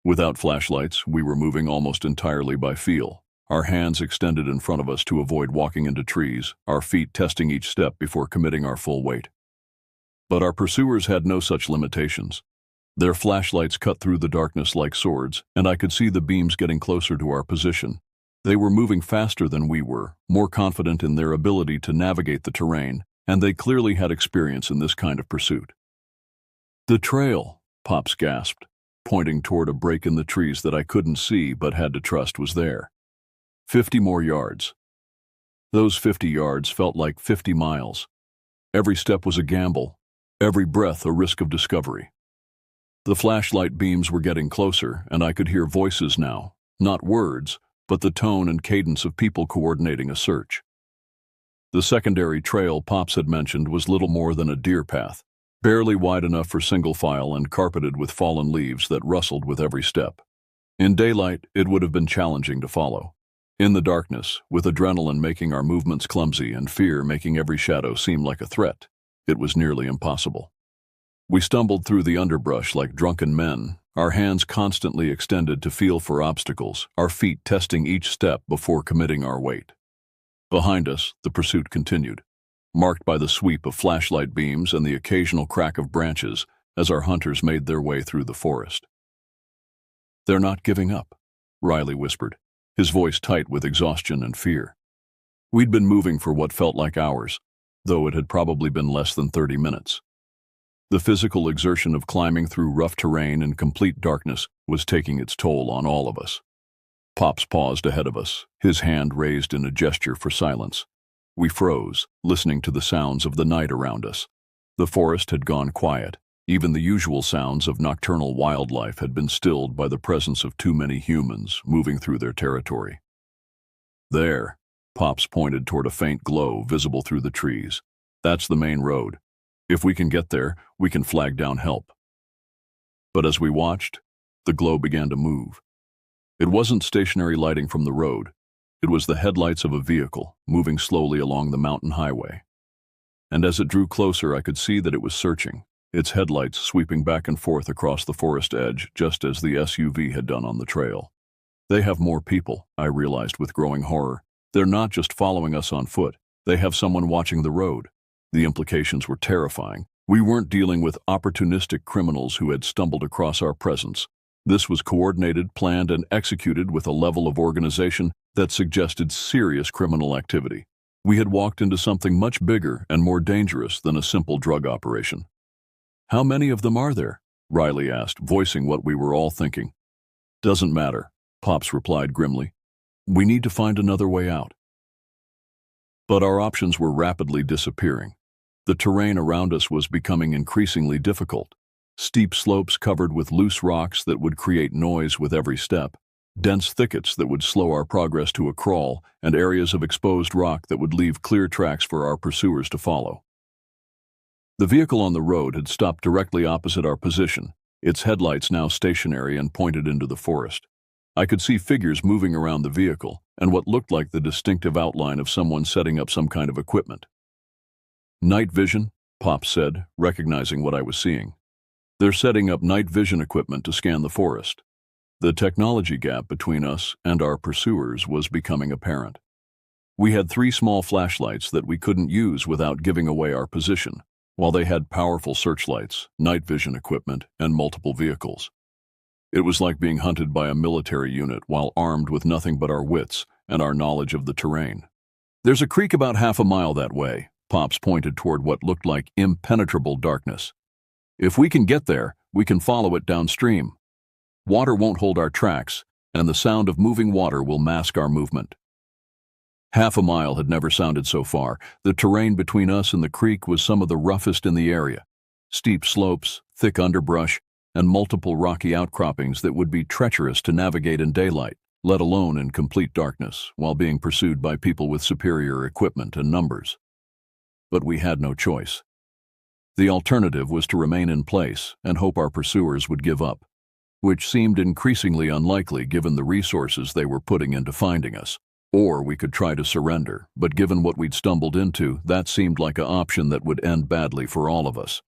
Speaker 1: Without flashlights, we were moving almost entirely by feel, our hands extended in front of us to avoid walking into trees, our feet testing each step before committing our full weight. But our pursuers had no such limitations. Their flashlights cut through the darkness like swords, and I could see the beams getting closer to our position. They were moving faster than we were, more confident in their ability to navigate the terrain, and they clearly had experience in this kind of pursuit. "The trail," Pops gasped, pointing toward a break in the trees that I couldn't see but had to trust was there. 50 more yards. Those 50 yards felt like 50 miles. Every step was a gamble, every breath a risk of discovery. The flashlight beams were getting closer, and I could hear voices now, not words, but the tone and cadence of people coordinating a search. The secondary trail Pops had mentioned was little more than a deer path, barely wide enough for single file and carpeted with fallen leaves that rustled with every step. In daylight, it would have been challenging to follow. In the darkness, with adrenaline making our movements clumsy and fear making every shadow seem like a threat, it was nearly impossible. We stumbled through the underbrush like drunken men, our hands constantly extended to feel for obstacles, our feet testing each step before committing our weight. Behind us, the pursuit continued, marked by the sweep of flashlight beams and the occasional crack of branches as our hunters made their way through the forest. "They're not giving up," Riley whispered, his voice tight with exhaustion and fear. We'd been moving for what felt like hours, though it had probably been less than 30 minutes. The physical exertion of climbing through rough terrain in complete darkness was taking its toll on all of us. Pops paused ahead of us, his hand raised in a gesture for silence. We froze, listening to the sounds of the night around us. The forest had gone quiet. Even the usual sounds of nocturnal wildlife had been stilled by the presence of too many humans moving through their territory. "There," Pops pointed toward a faint glow visible through the trees. "That's the main road. If we can get there, we can flag down help." But as we watched, the glow began to move. It wasn't stationary lighting from the road. It was the headlights of a vehicle moving slowly along the mountain highway. And as it drew closer, I could see that it was searching, its headlights sweeping back and forth across the forest edge just as the SUV had done on the trail. "They have more people," I realized with growing horror. "They're not just following us on foot. They have someone watching the road." The implications were terrifying. We weren't dealing with opportunistic criminals who had stumbled across our presence. This was coordinated, planned, and executed with a level of organization that suggested serious criminal activity. We had walked into something much bigger and more dangerous than a simple drug operation. "How many of them are there?" Riley asked, voicing what we were all thinking. "Doesn't matter," Pops replied grimly. "We need to find another way out." But our options were rapidly disappearing. The terrain around us was becoming increasingly difficult. Steep slopes covered with loose rocks that would create noise with every step, dense thickets that would slow our progress to a crawl, and areas of exposed rock that would leave clear tracks for our pursuers to follow. The vehicle on the road had stopped directly opposite our position, its headlights now stationary and pointed into the forest. I could see figures moving around the vehicle, and what looked like the distinctive outline of someone setting up some kind of equipment. "Night vision," Pop said, recognizing what I was seeing. "They're setting up night vision equipment to scan the forest." The technology gap between us and our pursuers was becoming apparent. We had 3 small flashlights that we couldn't use without giving away our position, while they had powerful searchlights, night vision equipment, and multiple vehicles. It was like being hunted by a military unit while armed with nothing but our wits and our knowledge of the terrain. "There's a creek about half a mile that way," Pops pointed toward what looked like impenetrable darkness. "If we can get there, we can follow it downstream. Water won't hold our tracks, and the sound of moving water will mask our movement." Half a mile had never sounded so far. The terrain between us and the creek was some of the roughest in the area. Steep slopes, thick underbrush, and multiple rocky outcroppings that would be treacherous to navigate in daylight, let alone in complete darkness, while being pursued by people with superior equipment and numbers. But we had no choice. The alternative was to remain in place and hope our pursuers would give up, which seemed increasingly unlikely given the resources they were putting into finding us. Or we could try to surrender, but given what we'd stumbled into, that seemed like an option that would end badly for all of us.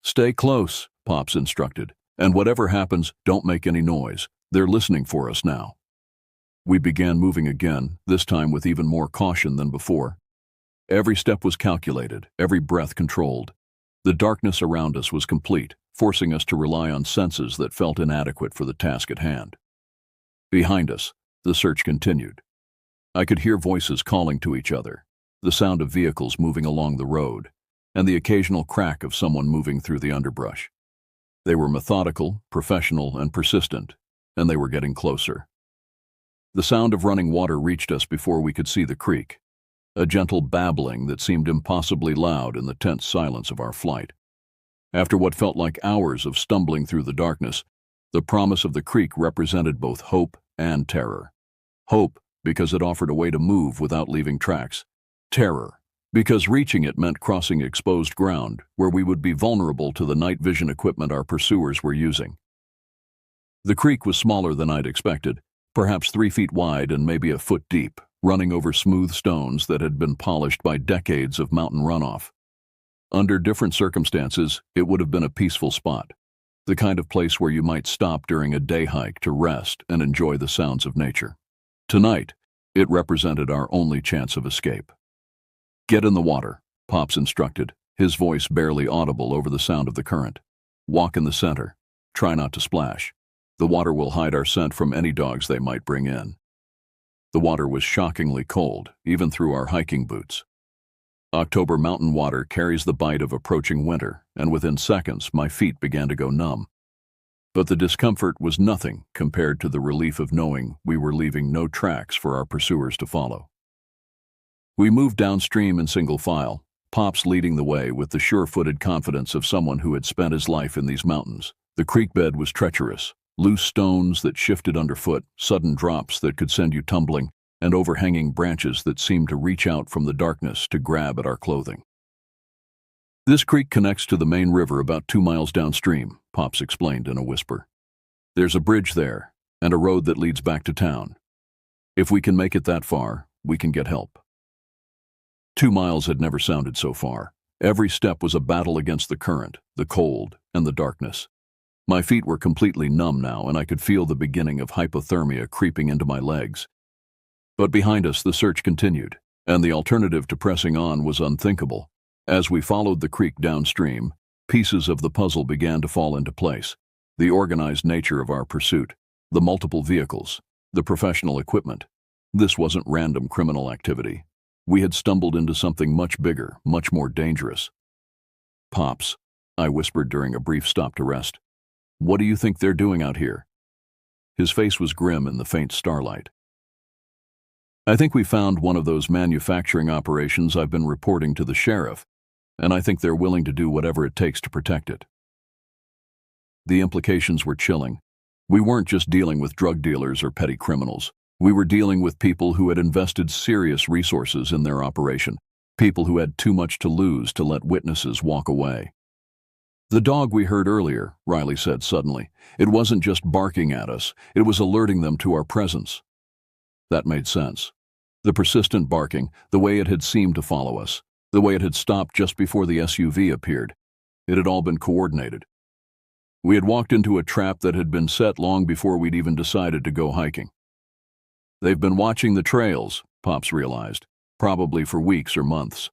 Speaker 1: "Stay close," Pops instructed, "and whatever happens, don't make any noise. They're listening for us now." We began moving again, this time with even more caution than before. Every step was calculated, every breath controlled. The darkness around us was complete, forcing us to rely on senses that felt inadequate for the task at hand. Behind us, the search continued. I could hear voices calling to each other, the sound of vehicles moving along the road, and the occasional crack of someone moving through the underbrush. They were methodical, professional, and persistent, and they were getting closer. The sound of running water reached us before we could see the creek, a gentle babbling that seemed impossibly loud in the tense silence of our flight. After what felt like hours of stumbling through the darkness, the promise of the creek represented both hope and terror. Hope, because it offered a way to move without leaving tracks. Terror, because reaching it meant crossing exposed ground, where we would be vulnerable to the night vision equipment our pursuers were using. The creek was smaller than I'd expected, perhaps 3 feet wide and maybe a foot deep, running over smooth stones that had been polished by decades of mountain runoff. Under different circumstances, it would have been a peaceful spot, the kind of place where you might stop during a day hike to rest and enjoy the sounds of nature. Tonight, it represented our only chance of escape. "Get in the water," Pops instructed, his voice barely audible over the sound of the current. "Walk in the center. Try not to splash. The water will hide our scent from any dogs they might bring in." The water was shockingly cold, even through our hiking boots. October mountain water carries the bite of approaching winter, and within seconds my feet began to go numb. But the discomfort was nothing compared to the relief of knowing we were leaving no tracks for our pursuers to follow. We moved downstream in single file, Pops leading the way with the sure-footed confidence of someone who had spent his life in these mountains. The creek bed was treacherous, loose stones that shifted underfoot, sudden drops that could send you tumbling, and overhanging branches that seemed to reach out from the darkness to grab at our clothing. "This creek connects to the main river about 2 miles downstream," Pops explained in a whisper. "There's a bridge there, and a road that leads back to town. If we can make it that far, we can get help." 2 miles had never sounded so far. Every step was a battle against the current, the cold, and the darkness. My feet were completely numb now, and I could feel the beginning of hypothermia creeping into my legs. But behind us, the search continued, and the alternative to pressing on was unthinkable. As we followed the creek downstream, pieces of the puzzle began to fall into place. The organized nature of our pursuit, the multiple vehicles, the professional equipment. This wasn't random criminal activity. We had stumbled into something much bigger, much more dangerous. "Pops," I whispered during a brief stop to rest, "what do you think they're doing out here?" His face was grim in the faint starlight. "I think we found one of those manufacturing operations I've been reporting to the sheriff, and I think they're willing to do whatever it takes to protect it." The implications were chilling. We weren't just dealing with drug dealers or petty criminals. We were dealing with people who had invested serious resources in their operation, people who had too much to lose to let witnesses walk away. The dog we heard earlier, Riley said suddenly, it wasn't just barking at us, it was alerting them to our presence. That made sense. The persistent barking, the way it had seemed to follow us, the way it had stopped just before the SUV appeared, it had all been coordinated. We had walked into a trap that had been set long before we'd even decided to go hiking. They've been watching the trails, Pops realized, probably for weeks or months.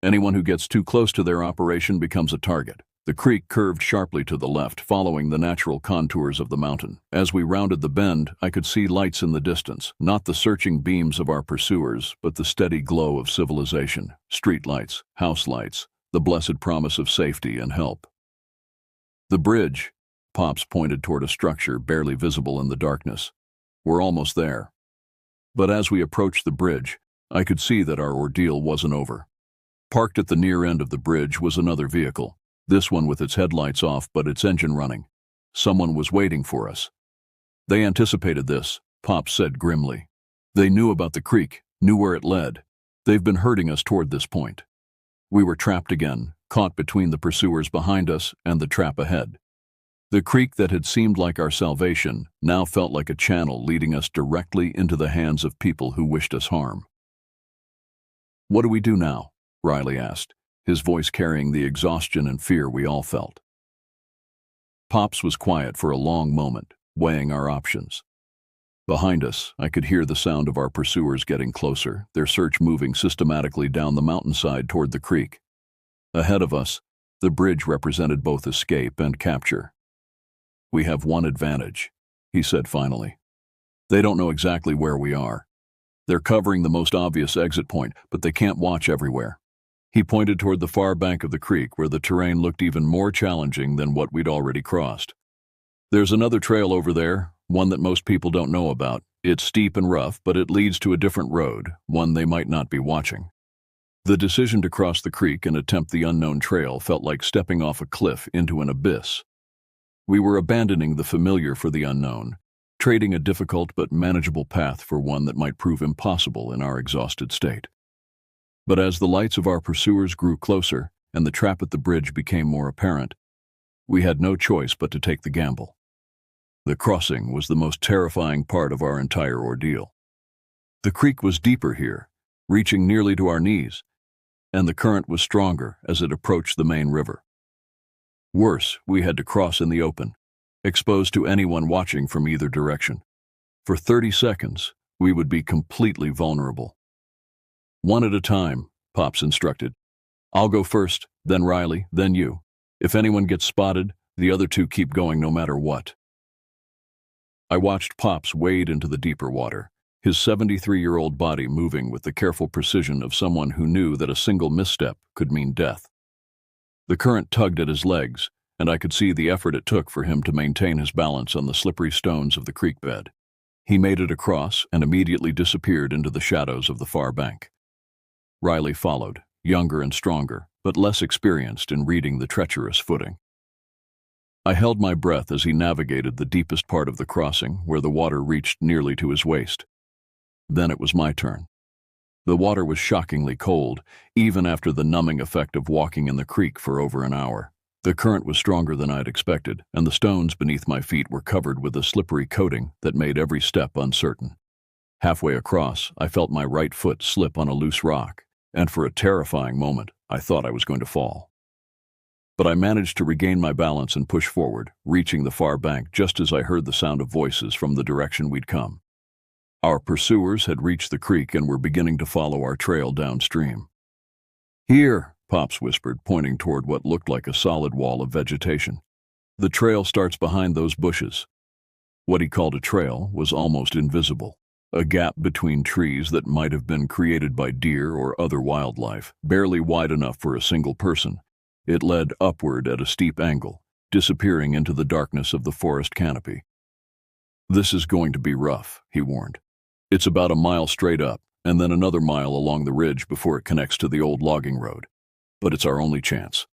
Speaker 1: Anyone who gets too close to their operation becomes a target. The creek curved sharply to the left, following the natural contours of the mountain. As we rounded the bend, I could see lights in the distance, not the searching beams of our pursuers, but the steady glow of civilization, street lights, house lights, the blessed promise of safety and help. The bridge, Pops pointed toward a structure barely visible in the darkness. We're almost there. But as we approached the bridge, I could see that our ordeal wasn't over. Parked at the near end of the bridge was another vehicle. This one with its headlights off but its engine running. Someone was waiting for us. They anticipated this, Pops said grimly. They knew about the creek, knew where it led. They've been herding us toward this point. We were trapped again, caught between the pursuers behind us and the trap ahead. The creek that had seemed like our salvation now felt like a channel leading us directly into the hands of people who wished us harm. What do we do now? Riley asked, his voice carrying the exhaustion and fear we all felt. Pops was quiet for a long moment, weighing our options. Behind us, I could hear the sound of our pursuers getting closer, their search moving systematically down the mountainside toward the creek. Ahead of us, the bridge represented both escape and capture. We have one advantage, he said finally. They don't know exactly where we are. They're covering the most obvious exit point, but they can't watch everywhere. He pointed toward the far bank of the creek where the terrain looked even more challenging than what we'd already crossed. There's another trail over there, one that most people don't know about. It's steep and rough, but it leads to a different road, one they might not be watching. The decision to cross the creek and attempt the unknown trail felt like stepping off a cliff into an abyss. We were abandoning the familiar for the unknown, trading a difficult but manageable path for one that might prove impossible in our exhausted state. But as the lights of our pursuers grew closer and the trap at the bridge became more apparent, we had no choice but to take the gamble. The crossing was the most terrifying part of our entire ordeal. The creek was deeper here, reaching nearly to our knees, and the current was stronger as it approached the main river. Worse, we had to cross in the open, exposed to anyone watching from either direction. For 30 seconds, we would be completely vulnerable. One at a time, Pops instructed. I'll go first, then Riley, then you. If anyone gets spotted, the other two keep going no matter what. I watched Pops wade into the deeper water, his 73-year-old body moving with the careful precision of someone who knew that a single misstep could mean death. The current tugged at his legs, and I could see the effort it took for him to maintain his balance on the slippery stones of the creek bed. He made it across and immediately disappeared into the shadows of the far bank. Riley followed, younger and stronger, but less experienced in reading the treacherous footing. I held my breath as he navigated the deepest part of the crossing, where the water reached nearly to his waist. Then it was my turn. The water was shockingly cold, even after the numbing effect of walking in the creek for over an hour. The current was stronger than I'd expected, and the stones beneath my feet were covered with a slippery coating that made every step uncertain. Halfway across, I felt my right foot slip on a loose rock, and for a terrifying moment, I thought I was going to fall. But I managed to regain my balance and push forward, reaching the far bank just as I heard the sound of voices from the direction we'd come. Our pursuers had reached the creek and were beginning to follow our trail downstream. Here, Pops whispered, pointing toward what looked like a solid wall of vegetation. The trail starts behind those bushes. What he called a trail was almost invisible, a gap between trees that might have been created by deer or other wildlife, barely wide enough for a single person. It led upward at a steep angle, disappearing into the darkness of the forest canopy. This is going to be rough, he warned. It's about a mile straight up, and then another mile along the ridge before it connects to the old logging road. But it's our only chance.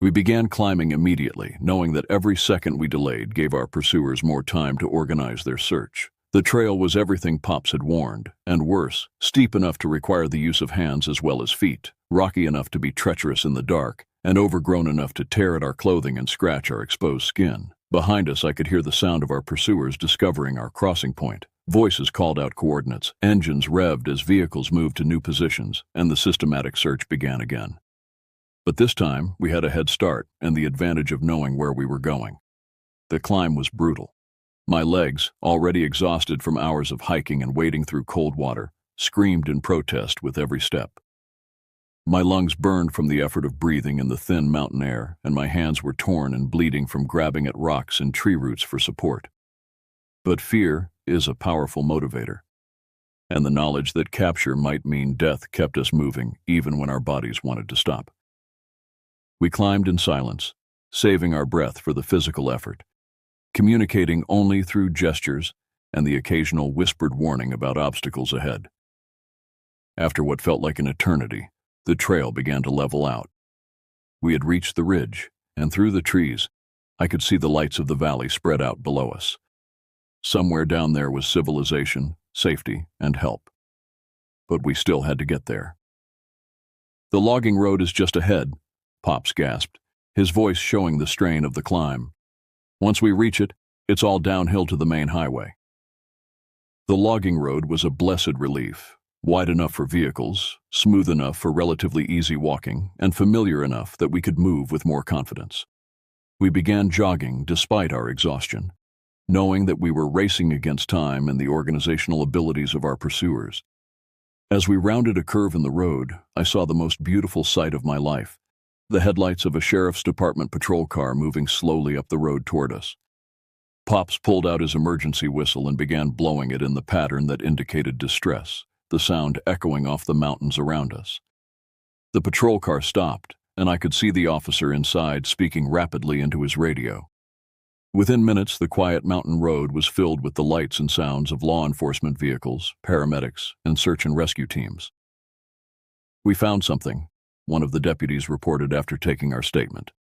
Speaker 1: We began climbing immediately, knowing that every second we delayed gave our pursuers more time to organize their search. The trail was everything Pops had warned, and worse, steep enough to require the use of hands as well as feet, rocky enough to be treacherous in the dark, and overgrown enough to tear at our clothing and scratch our exposed skin. Behind us, I could hear the sound of our pursuers discovering our crossing point. Voices called out coordinates, engines revved as vehicles moved to new positions, and the systematic search began again. But this time, we had a head start and the advantage of knowing where we were going. The climb was brutal. My legs, already exhausted from hours of hiking and wading through cold water, screamed in protest with every step. My lungs burned from the effort of breathing in the thin mountain air, and my hands were torn and bleeding from grabbing at rocks and tree roots for support. But fear is a powerful motivator, and the knowledge that capture might mean death kept us moving even when our bodies wanted to stop. We climbed in silence, saving our breath for the physical effort, communicating only through gestures and the occasional whispered warning about obstacles ahead. After what felt like an eternity, the trail began to level out. We had reached the ridge, and through the trees, I could see the lights of the valley spread out below us. Somewhere down there was civilization, safety, and help. But we still had to get there. "The logging road is just ahead," Pops gasped, his voice showing the strain of the climb. "Once we reach it, it's all downhill to the main highway." The logging road was a blessed relief, wide enough for vehicles, smooth enough for relatively easy walking, and familiar enough that we could move with more confidence. We began jogging despite our exhaustion, knowing that we were racing against time and the organizational abilities of our pursuers. As we rounded a curve in the road, I saw the most beautiful sight of my life, the headlights of a sheriff's department patrol car moving slowly up the road toward us. Pops pulled out his emergency whistle and began blowing it in the pattern that indicated distress, the sound echoing off the mountains around us. The patrol car stopped, and I could see the officer inside speaking rapidly into his radio. Within minutes, the quiet mountain road was filled with the lights and sounds of law enforcement vehicles, paramedics, and search and rescue teams. "We found something," one of the deputies reported after taking our statement.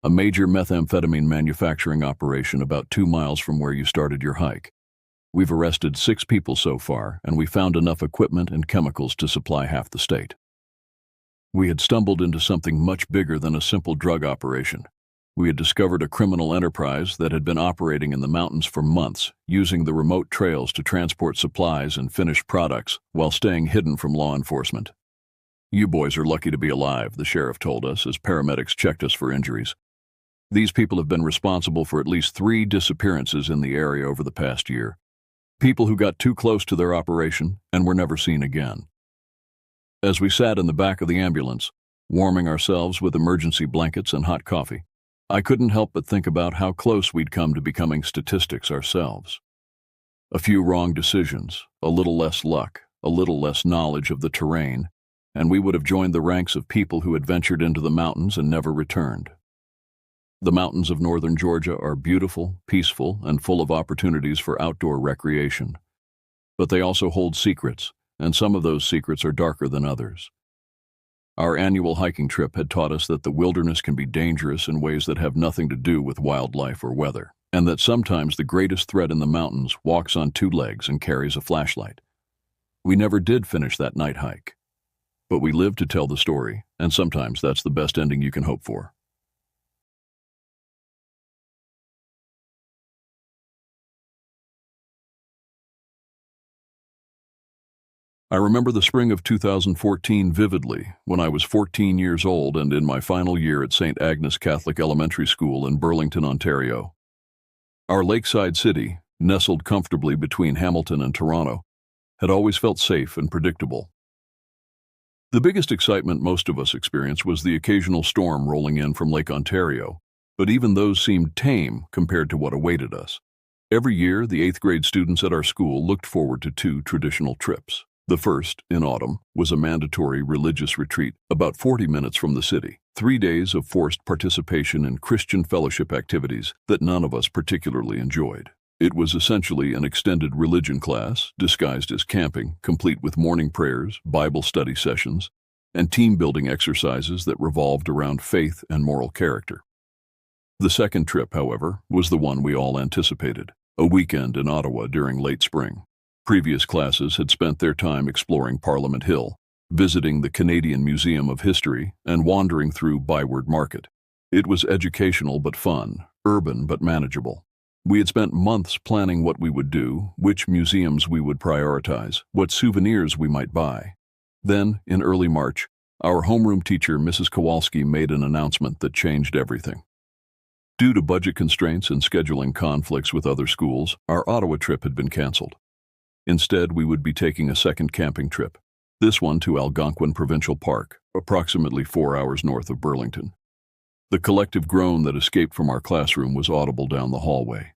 Speaker 1: "A major methamphetamine manufacturing operation about 2 miles from where you started your hike. We've arrested 6 people so far, and we found enough equipment and chemicals to supply half the state." We had stumbled into something much bigger than a simple drug operation. We had discovered a criminal enterprise that had been operating in the mountains for months, using the remote trails to transport supplies and finished products while staying hidden from law enforcement. "You boys are lucky to be alive," the sheriff told us as paramedics checked us for injuries. "These people have been responsible for at least 3 disappearances in the area over the past year. People who got too close to their operation and were never seen again." As we sat in the back of the ambulance, warming ourselves with emergency blankets and hot coffee, I couldn't help but think about how close we'd come to becoming statistics ourselves. A few wrong decisions, a little less luck, a little less knowledge of the terrain, and we would have joined the ranks of people who had ventured into the mountains and never returned. The mountains of northern Georgia are beautiful, peaceful, and full of opportunities for outdoor recreation. But they also hold secrets, and some of those secrets are darker than others. Our annual hiking trip had taught us that the wilderness can be dangerous in ways that have nothing to do with wildlife or weather, and that sometimes the greatest threat in the mountains walks on 2 legs and carries a flashlight. We never did finish that night hike, but we lived to tell the story, and sometimes that's the best ending you can hope for. I remember the spring of 2014 vividly, when I was 14 years old and in my final year at St. Agnes Catholic Elementary School in Burlington, Ontario. Our lakeside city, nestled comfortably between Hamilton and Toronto, had always felt safe and predictable. The biggest excitement most of us experienced was the occasional storm rolling in from Lake Ontario, but even those seemed tame compared to what awaited us. Every year, the 8th grade students at our school looked forward to 2 traditional trips. The first, in autumn, was a mandatory religious retreat about 40 minutes from the city, 3 days of forced participation in Christian fellowship activities that none of us particularly enjoyed. It was essentially an extended religion class, disguised as camping, complete with morning prayers, Bible study sessions, and team-building exercises that revolved around faith and moral character. The second trip, however, was the one we all anticipated, a weekend in Ottawa during late spring. Previous classes had spent their time exploring Parliament Hill, visiting the Canadian Museum of History, and wandering through Byward Market. It was educational but fun, urban but manageable. We had spent months planning what we would do, which museums we would prioritize, what souvenirs we might buy. Then, in early March, our homeroom teacher, Mrs. Kowalski, made an announcement that changed everything. Due to budget constraints and scheduling conflicts with other schools, our Ottawa trip had been canceled. Instead, we would be taking a second camping trip, this one to Algonquin Provincial Park, approximately 4 hours north of Burlington. The collective groan that escaped from our classroom was audible down the hallway.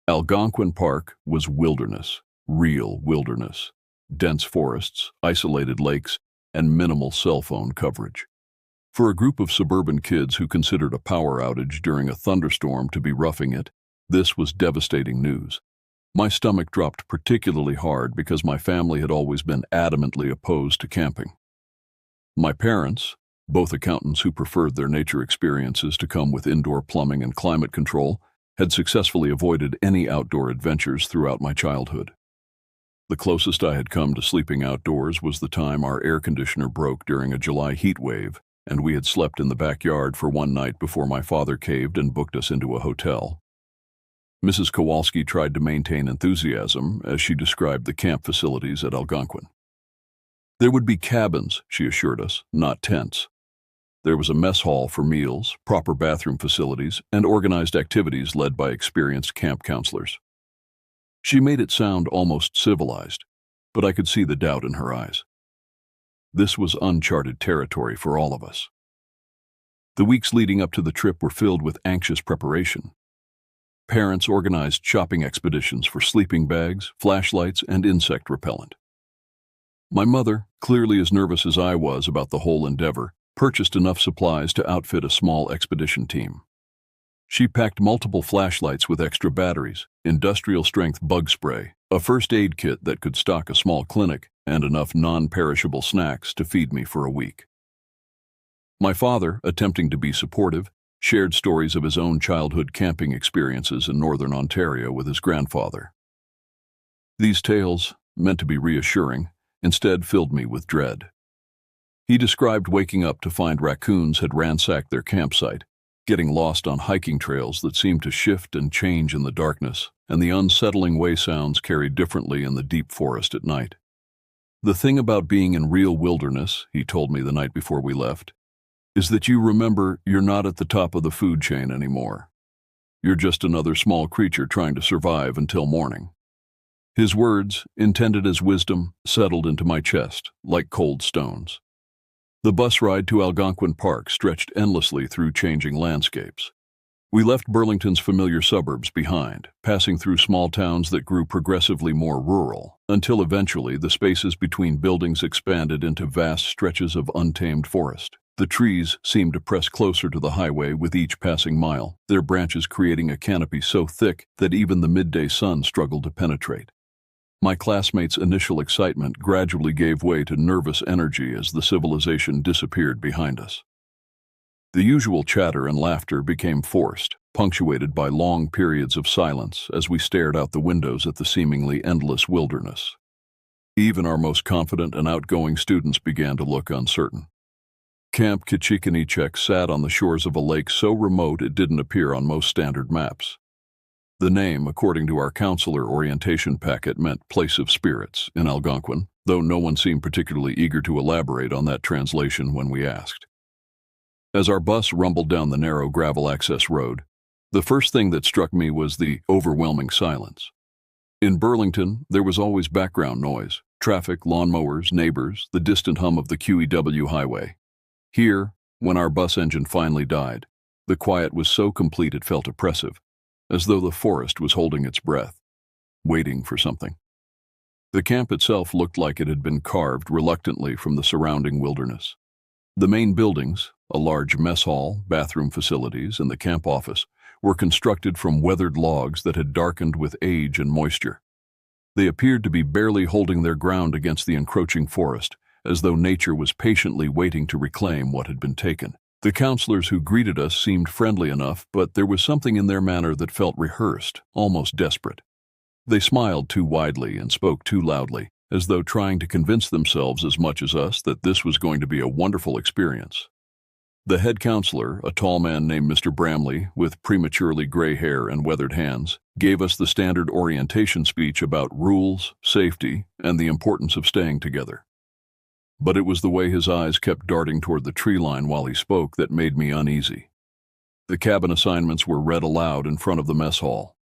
Speaker 1: Algonquin Park was wilderness, real wilderness, dense forests, isolated lakes, and minimal cell phone coverage. For a group of suburban kids who considered a power outage during a thunderstorm to be roughing it, this was devastating news. My stomach dropped particularly hard because my family had always been adamantly opposed to camping. My parents, both accountants who preferred their nature experiences to come with indoor plumbing and climate control, had successfully avoided any outdoor adventures throughout my childhood. The closest I had come to sleeping outdoors was the time our air conditioner broke during a July heat wave, and we had slept in the backyard for one night before my father caved and booked us into a hotel. Mrs. Kowalski tried to maintain enthusiasm as she described the camp facilities at Algonquin. There would be cabins, she assured us, not tents. There was a mess hall for meals, proper bathroom facilities, and organized activities led by experienced camp counselors. She made it sound almost civilized, but I could see the doubt in her eyes. This was uncharted territory for all of us. The weeks leading up to the trip were filled with anxious preparation. Parents organized shopping expeditions for sleeping bags, flashlights, and insect repellent. My mother, clearly as nervous as I was about the whole endeavor, purchased enough supplies to outfit a small expedition team. She packed multiple flashlights with extra batteries, industrial-strength bug spray, a first aid kit that could stock a small clinic, and enough non-perishable snacks to feed me for a week. My father, attempting to be supportive, shared stories of his own childhood camping experiences in northern Ontario with his grandfather. These tales, meant to be reassuring, instead filled me with dread. He described waking up to find raccoons had ransacked their campsite, getting lost on hiking trails that seemed to shift and change in the darkness, and the unsettling way sounds carried differently in the deep forest at night. The thing about being in real wilderness, he told me the night before we left, is that you remember you're not at the top of the food chain anymore. You're just another small creature trying to survive until morning. His words, intended as wisdom, settled into my chest like cold stones. The bus ride to Algonquin Park stretched endlessly through changing landscapes. We left Burlington's familiar suburbs behind, passing through small towns that grew progressively more rural, until eventually the spaces between buildings expanded into vast stretches of untamed forest. The trees seemed to press closer to the highway with each passing mile, their branches creating a canopy so thick that even the midday sun struggled to penetrate. My classmates' initial excitement gradually gave way to nervous energy as the civilization disappeared behind us. The usual chatter and laughter became forced, punctuated by long periods of silence as we stared out the windows at the seemingly endless wilderness. Even our most confident and outgoing students began to look uncertain. Camp Kitchikanichek sat on the shores of a lake so remote it didn't appear on most standard maps. The name, according to our counselor orientation packet, meant Place of Spirits in Algonquin, though no one seemed particularly eager to elaborate on that translation when we asked. As our bus rumbled down the narrow gravel access road, the first thing that struck me was the overwhelming silence. In Burlington, there was always background noise, traffic, lawnmowers, neighbors, the distant hum of the QEW highway. Here, when our bus engine finally died, the quiet was so complete it felt oppressive, as though the forest was holding its breath, waiting for something. The camp itself looked like it had been carved reluctantly from the surrounding wilderness. The main buildings, a large mess hall, bathroom facilities, and the camp office, were constructed from weathered logs that had darkened with age and moisture. They appeared to be barely holding their ground against the encroaching forest, as though nature was patiently waiting to reclaim what had been taken. The counselors who greeted us seemed friendly enough, but there was something in their manner that felt rehearsed, almost desperate. They smiled too widely and spoke too loudly, as though trying to convince themselves as much as us that this was going to be a wonderful experience. The head counselor, a tall man named Mr. Bramley, with prematurely gray hair and weathered hands, gave us the standard orientation speech about rules, safety, and the importance of staying together. But it was the way his eyes kept darting toward the tree line while he spoke that made me uneasy. The cabin assignments were read aloud in front of the mess hall.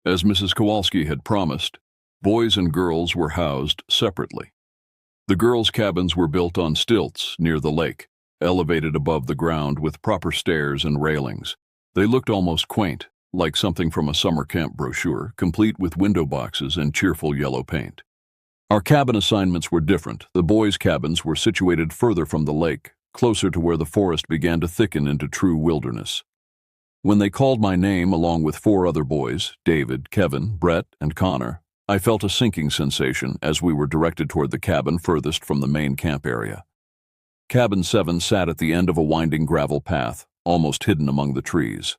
Speaker 1: As Mrs. Kowalski had promised, boys and girls were housed separately. The girls' cabins were built on stilts near the lake, elevated above the ground with proper stairs and railings. They looked almost quaint, like something from a summer camp brochure, complete with window boxes and cheerful yellow paint. Our cabin assignments were different. The boys' cabins were situated further from the lake, closer to where the forest began to thicken into true wilderness. When they called my name along with 4 other boys, David, Kevin, Brett, and Connor, I felt a sinking sensation as we were directed toward the cabin furthest from the main camp area. Cabin 7 sat at the end of a winding gravel path, almost hidden among the trees.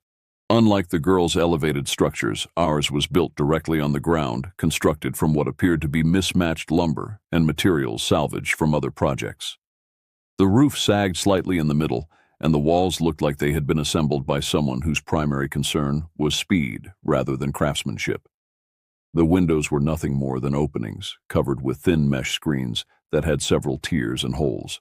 Speaker 1: Unlike the girls' elevated structures, ours was built directly on the ground, constructed from what appeared to be mismatched lumber and materials salvaged from other projects. The roof sagged slightly in the middle, and the walls looked like they had been assembled by someone whose primary concern was speed rather than craftsmanship. The windows were nothing more than openings, covered with thin mesh screens that had several tiers and holes.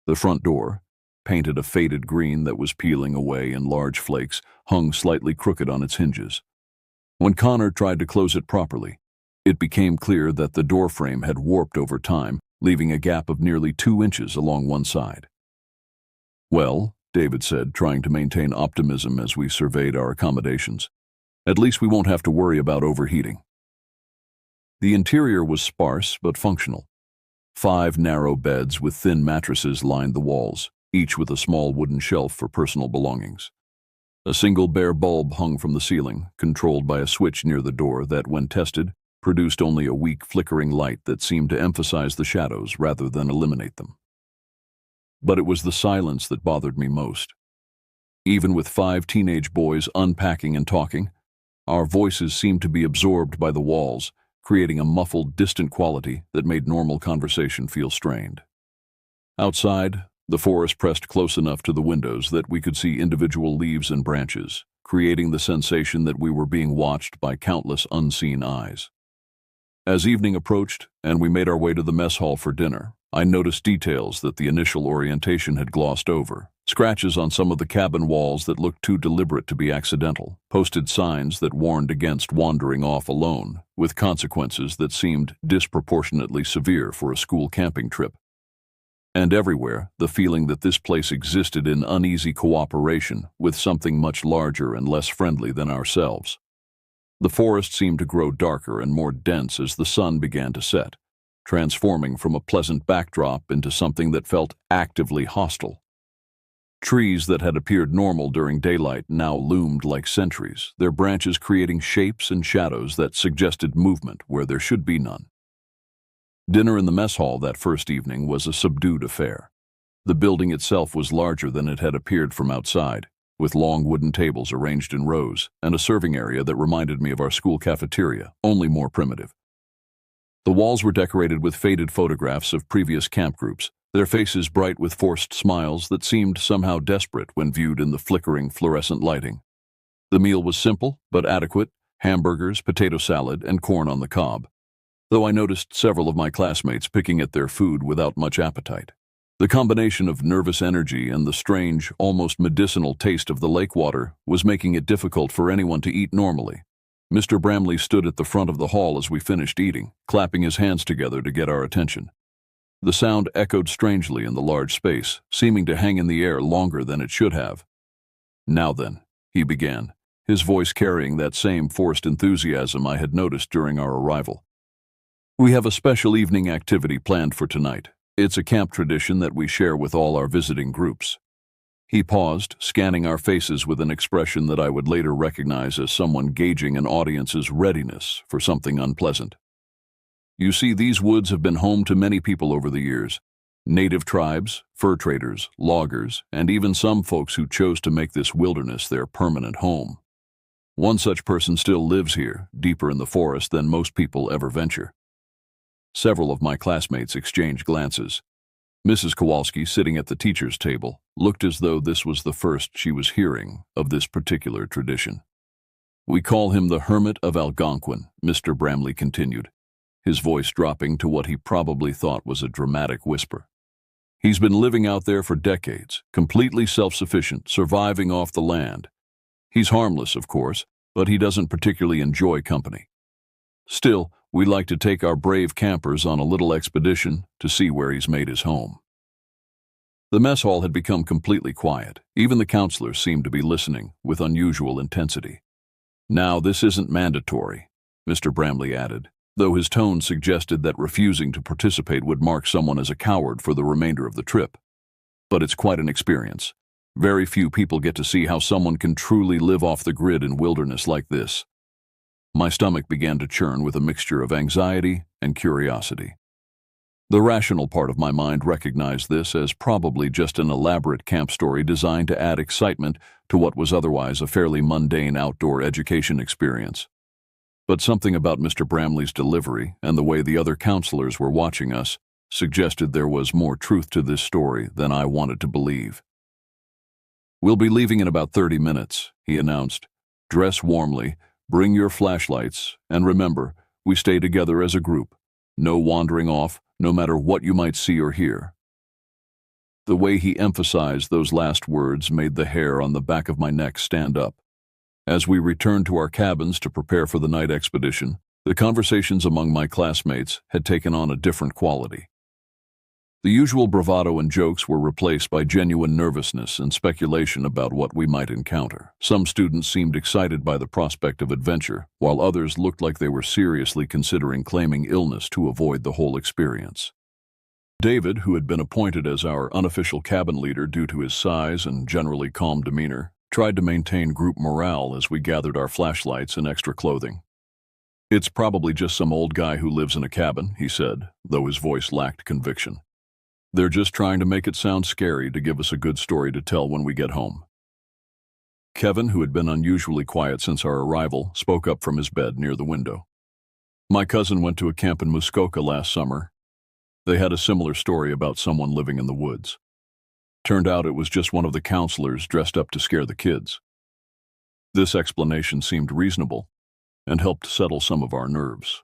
Speaker 1: The front door, painted a faded green that was peeling away in large flakes, hung slightly crooked on its hinges. When Connor tried to close it properly, it became clear that the door frame had warped over time, leaving a gap of nearly 2 inches along one side. "Well," David said, trying to maintain optimism as we surveyed our accommodations, "at least we won't have to worry about overheating." The interior was sparse but functional. 5 narrow beds with thin mattresses lined the walls, each with a small wooden shelf for personal belongings. A single bare bulb hung from the ceiling, controlled by a switch near the door that, when tested, produced only a weak flickering light that seemed to emphasize the shadows rather than eliminate them. But it was the silence that bothered me most. Even with 5 teenage boys unpacking and talking, our voices seemed to be absorbed by the walls, creating a muffled, distant quality that made normal conversation feel strained. Outside, the forest pressed close enough to the windows that we could see individual leaves and branches, creating the sensation that we were being watched by countless unseen eyes. As evening approached and we made our way to the mess hall for dinner, I noticed details that the initial orientation had glossed over. Scratches on some of the cabin walls that looked too deliberate to be accidental, posted signs that warned against wandering off alone, with consequences that seemed disproportionately severe for a school camping trip. And everywhere, the feeling that this place existed in uneasy cooperation with something much larger and less friendly than ourselves. The forest seemed to grow darker and more dense as the sun began to set, transforming from a pleasant backdrop into something that felt actively hostile. Trees that had appeared normal during daylight now loomed like sentries, their branches creating shapes and shadows that suggested movement where there should be none. Dinner in the mess hall that first evening was a subdued affair. The building itself was larger than it had appeared from outside, with long wooden tables arranged in rows and a serving area that reminded me of our school cafeteria, only more primitive. The walls were decorated with faded photographs of previous camp groups, their faces bright with forced smiles that seemed somehow desperate when viewed in the flickering fluorescent lighting. The meal was simple but adequate: hamburgers, potato salad, and corn on the cob, though I noticed several of my classmates picking at their food without much appetite. The combination of nervous energy and the strange, almost medicinal taste of the lake water was making it difficult for anyone to eat normally. Mr. Bramley stood at the front of the hall as we finished eating, clapping his hands together to get our attention. The sound echoed strangely in the large space, seeming to hang in the air longer than it should have. "Now then," he began, his voice carrying that same forced enthusiasm I had noticed during our arrival. "We have a special evening activity planned for tonight. It's a camp tradition that we share with all our visiting groups." He paused, scanning our faces with an expression that I would later recognize as someone gauging an audience's readiness for something unpleasant. You see, these woods have been home to many people over the years. Native tribes, fur traders, loggers, and even some folks who chose to make this wilderness their permanent home. One such person still lives here, deeper in the forest than most people ever venture. Several of my classmates exchanged glances. Mrs. Kowalski, sitting at the teacher's table, looked as though this was the first she was hearing of this particular tradition. "We call him the Hermit of Algonquin," Mr. Bramley continued, his voice dropping to what he probably thought was a dramatic whisper. "He's been living out there for decades, completely self-sufficient, surviving off the land. He's harmless, of course, but he doesn't particularly enjoy company. Still, we like to take our brave campers on a little expedition to see where he's made his home." The mess hall had become completely quiet. Even the counselors seemed to be listening with unusual intensity. "Now, this isn't mandatory," Mr. Bramley added, though his tone suggested that refusing to participate would mark someone as a coward for the remainder of the trip. "But it's quite an experience. Very few people get to see how someone can truly live off the grid in wilderness like this." My stomach began to churn with a mixture of anxiety and curiosity. The rational part of my mind recognized this as probably just an elaborate camp story designed to add excitement to what was otherwise a fairly mundane outdoor education experience. But something about Mr. Bramley's delivery and the way the other counselors were watching us suggested there was more truth to this story than I wanted to believe. "We'll be leaving in about 30 minutes, he announced. "Dress warmly, bring your flashlights, and remember, we stay together as a group. No wandering off, no matter what you might see or hear." The way he emphasized those last words made the hair on the back of my neck stand up. As we returned to our cabins to prepare for the night expedition, the conversations among my classmates had taken on a different quality. The usual bravado and jokes were replaced by genuine nervousness and speculation about what we might encounter. Some students seemed excited by the prospect of adventure, while others looked like they were seriously considering claiming illness to avoid the whole experience. David, who had been appointed as our unofficial cabin leader due to his size and generally calm demeanor, tried to maintain group morale as we gathered our flashlights and extra clothing. "It's probably just some old guy who lives in a cabin," he said, though his voice lacked conviction. "They're just trying to make it sound scary to give us a good story to tell when we get home." Kevin, who had been unusually quiet since our arrival, spoke up from his bed near the window. "My cousin went to a camp in Muskoka last summer. They had a similar story about someone living in the woods. Turned out it was just one of the counselors dressed up to scare the kids." This explanation seemed reasonable and helped settle some of our nerves.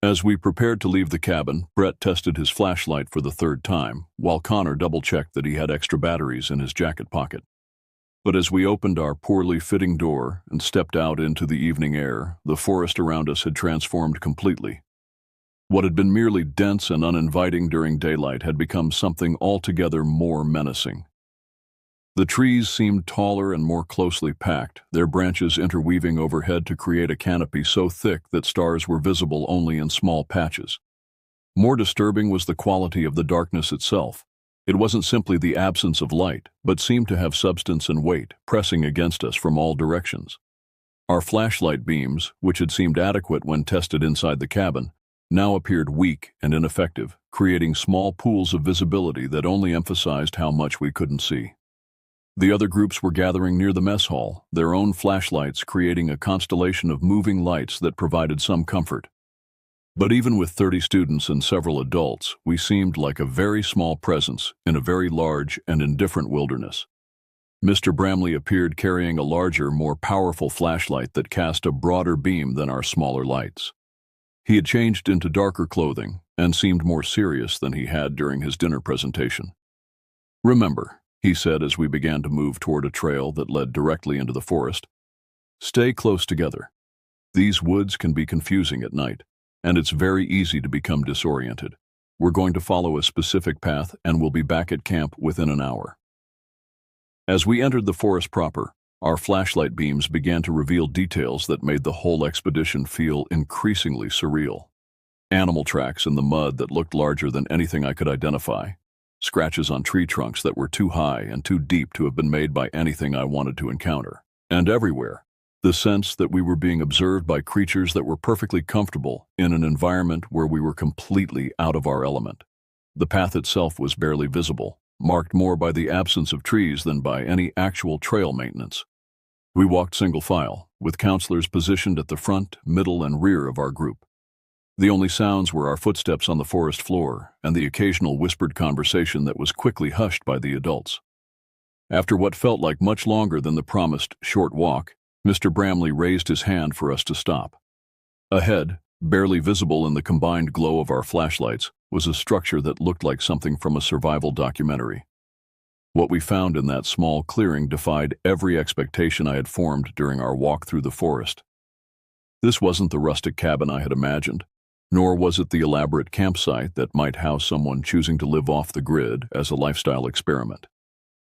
Speaker 1: As we prepared to leave the cabin, Brett tested his flashlight for the third time, while Connor double-checked that he had extra batteries in his jacket pocket. But as we opened our poorly fitting door and stepped out into the evening air, the forest around us had transformed completely. What had been merely dense and uninviting during daylight had become something altogether more menacing. The trees seemed taller and more closely packed, their branches interweaving overhead to create a canopy so thick that stars were visible only in small patches. More disturbing was the quality of the darkness itself. It wasn't simply the absence of light, but seemed to have substance and weight, pressing against us from all directions. Our flashlight beams, which had seemed adequate when tested inside the cabin, now appeared weak and ineffective, creating small pools of visibility that only emphasized how much we couldn't see. The other groups were gathering near the mess hall, their own flashlights creating a constellation of moving lights that provided some comfort. But even with 30 students and several adults, we seemed like a very small presence in a very large and indifferent wilderness. Mr. Bramley appeared carrying a larger, more powerful flashlight that cast a broader beam than our smaller lights. He had changed into darker clothing and seemed more serious than he had during his dinner presentation. "Remember," he said as we began to move toward a trail that led directly into the forest, "stay close together. These woods can be confusing at night, and it's very easy to become disoriented. We're going to follow a specific path and we'll be back at camp within an hour." As we entered the forest proper, our flashlight beams began to reveal details that made the whole expedition feel increasingly surreal. Animal tracks in the mud that looked larger than anything I could identify, scratches on tree trunks that were too high and too deep to have been made by anything I wanted to encounter. And everywhere, The sense that we were being observed by creatures that were perfectly comfortable in an environment where we were completely out of our element. The path itself was barely visible, marked more by the absence of trees than by any actual trail maintenance. We walked single file, with counselors positioned at the front, middle, and rear of our group. The only sounds were our footsteps on the forest floor and the occasional whispered conversation that was quickly hushed by the adults. After what felt like much longer than the promised short walk, Mr. Bramley raised his hand for us to stop. Ahead, barely visible in the combined glow of our flashlights, was a structure that looked like something from a survival documentary. What we found in that small clearing defied every expectation I had formed during our walk through the forest. This wasn't the rustic cabin I had imagined, nor was it the elaborate campsite that might house someone choosing to live off the grid as a lifestyle experiment.